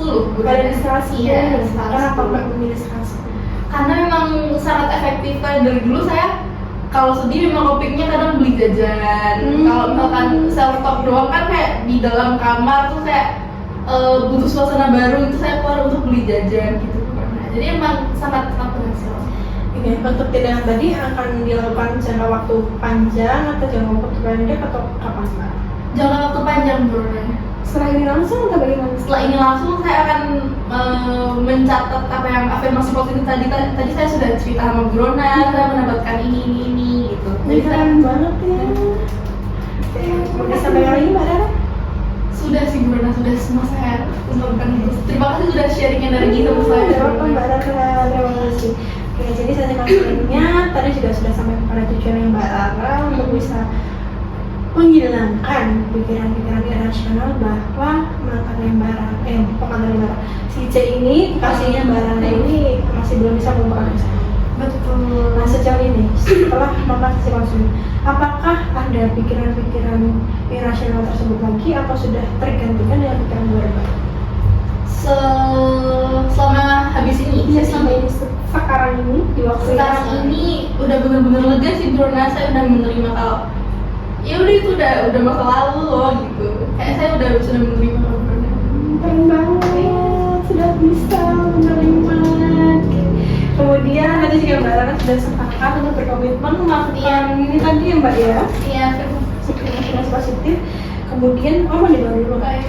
S2: 10 Bruna.
S1: Pada skala 10?
S2: Iya,
S1: Kenapa Mbak memilih skala 10?
S2: Karena memang sangat efektif kan. Dari dulu saya kalau sedih memang topiknya kadang beli jajan. Kalau misalkan self talk doang kan kayak di dalam kamar tuh saya butuh suasana baru, itu saya keluar untuk beli jajan gitu. Nah, jadi emang sangat berhasil.
S1: Oke, untuk tindakan tadi akan dilakukan jangka waktu panjang atau jangka waktu pendek atau kapan Mbak?
S2: Jangka waktu panjang Bruna.
S1: Setelah ini langsung atau bagaimana?
S2: Setelah ini langsung saya akan mencatat apa yang afirmasi positif tadi saya sudah cerita sama Bruna, saya mendapatkan ini gitu.
S1: Jadi keren banget ya. Oke, kemudian sampai kali ini Mbak Rara?
S2: Sudah sih Bruna, sudah semua saya ungkapkan itu. Terima kasih sudah sharing energi sama saya.
S1: Terima kasih Mbak Rara, terima kasih. Oke, jadi sesi konselingnya tadi juga sudah sampai pada tujuan Mbak Rara untuk bisa menghilangkan pikiran-pikiran irasional bahwa mantannya Mbak Rara, pengantin Mbak Rara, si C ini, kasihnya Mbak Rara ini masih belum bisa melupakan kesalahan.
S2: Betul.
S1: Nah sejauh ini, setelah melakukan sesi konseling, apakah ada pikiran-pikiran irasional tersebut lagi atau sudah tergantikan dengan pikiran baru Mbak?
S2: selama habis ini.
S1: Iya, sampai sekarang ini di waktu
S2: Sekarang ini udah bener-bener lega sih Bruna, saya udah menerima kalau ya udah itu udah masa lalu loh gitu. Kayak saya sudah menerima kalau Bruna.
S1: keren banget, sudah bisa menerima. Kemudian tadi juga Mbak Rara sudah sepakat untuk berkomitmen melakukan ini tadi ya Mbak ya,
S2: Iya,
S1: afirmasi positif. Kemudian mau dibawa dulu boleh.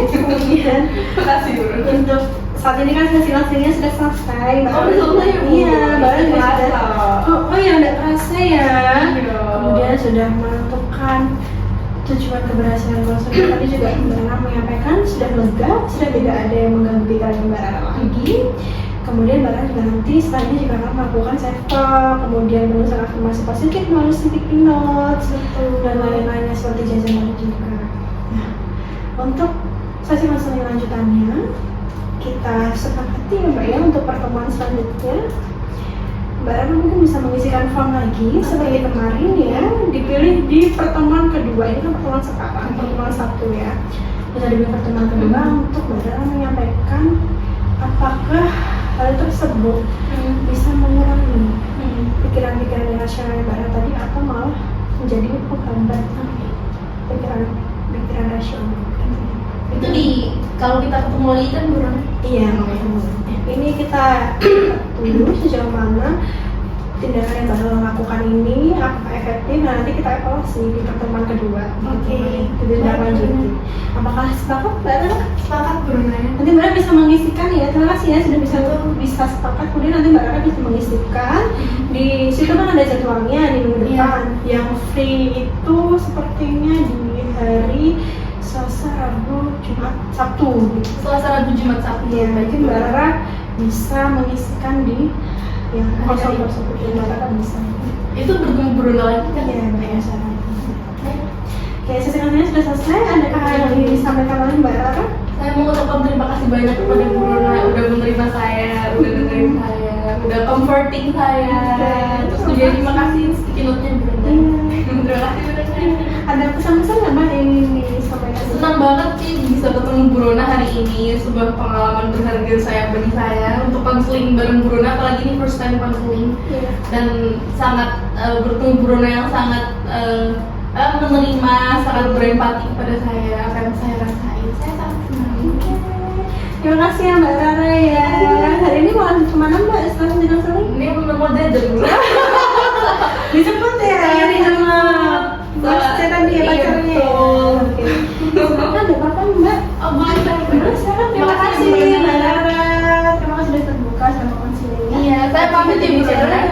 S1: Kemudian
S2: makasih Bruna.
S1: untuk saat ini kan sesi langsingnya sudah selesai. Mbak
S2: Oh,
S1: Rara
S2: udah selesai ya, Bu?
S1: Iya, Mbak Rara juga
S2: Terasa.
S1: sudah. Oh ya, udah terasa ya.
S2: Iya.
S1: Kemudian sudah menentukan tujuan keberhasilan konseling. Tadi juga Mbak Rara menyampaikan sudah lega, sudah tidak ada yang mengganggu pikiran Mbak Rara lagi. Kemudian Mbak Rara juga nanti setelah ini juga akan melakukan self talk, kemudian menuliskan afirmasi positif melalui sticky notes dan lain-lainnya seperti jajan tadi juga. Nah, untuk sesi konseling lanjutannya kita sepakati ya Mbak ya, untuk pertemuan selanjutnya Mbak Rara mungkin bisa mengisikan form lagi seperti kemarin ya, dipilih di pertemuan kedua. Ini kan pertemuan sekarang, pertemuan satu ya. Bisa dipilih pertemuan kedua untuk Mbak Rara menyampaikan apakah hal tersebut bisa mengurangi pikiran-pikiran irasional Mbak Rara tadi atau malah menjadi penghambat pikiran rasional.
S2: Itu kalau kita ketemu lagi kan Bruna.
S1: Iya, ini kita tunggu sejauh mana tindakan yang baru lakukan ini apakah efektif. Nah, nanti kita evaluasi di pertemuan kedua.
S2: Oke.
S1: Tidak lanjuti. Apakah sepakat Mbak Rara?
S2: Sepakat Bruna.
S1: Nanti Mbak Rara bisa mengisikan ya. Terima kasih ya sudah bisa sepakat. Kemudian nanti Mbak Rara bisa mengisikan. Di situ kan ada jadwalnya di minggu
S2: Iya.
S1: depan. Yang free itu sepertinya di hari Selasa, Rabu, Jumat, Sabtu. Gitu.
S2: Selasa, Rabu, Jumat, Sabtu.
S1: Ya, mungkin Mbak Rara bisa mengisikan di yang kosong tersebut. Mbak Rara bisa.
S2: Itu bertemu Bruna lagi kan?
S1: Iya, Mbak Rara. Oke, sesi konseling sudah selesai. Adakah yang ingin disampaikan oleh Mbak Rara?
S2: Saya mau ucapkan terima kasih banyak kepada Bruna udah menerima saya, udah dengerin saya, udah comforting saya. Terus juga terima kasih sticky note-nya Bruna. Terima kasih Bruna.
S1: Ada pesan-pesan nggak Mbak yang ingin disampaikan?
S2: Senang banget sih bisa ketemu Bruna hari ini, sebuah pengalaman berharga saya bagi saya untuk konseling bareng Bruna, apalagi ini first time konseling.
S1: Iya.
S2: Dan sangat bertemu Bruna yang sangat menerima, sangat berempati kepada saya, apa yang saya rasain. Saya sangat senang.
S1: Terima kasih ya Mbak Rara ya. Hari ini mau lanjut kemana Mbak setelah sesi konseling?
S2: Ini mau jajan dulu.
S1: Dijemput ya?
S2: Iya, dijemput.
S1: Bos saya tadi ya
S2: Iya,
S1: pacarnya.
S2: betul.
S1: Oke. Silakan ada apa Mbak?
S2: Oh boleh saya
S1: Terima silakan. Terima kasih
S2: Mbak
S1: Mbak Rara. Terima kasih sudah terbuka sama konselingnya.
S2: Iya, saya pamit ya Bu Sarah.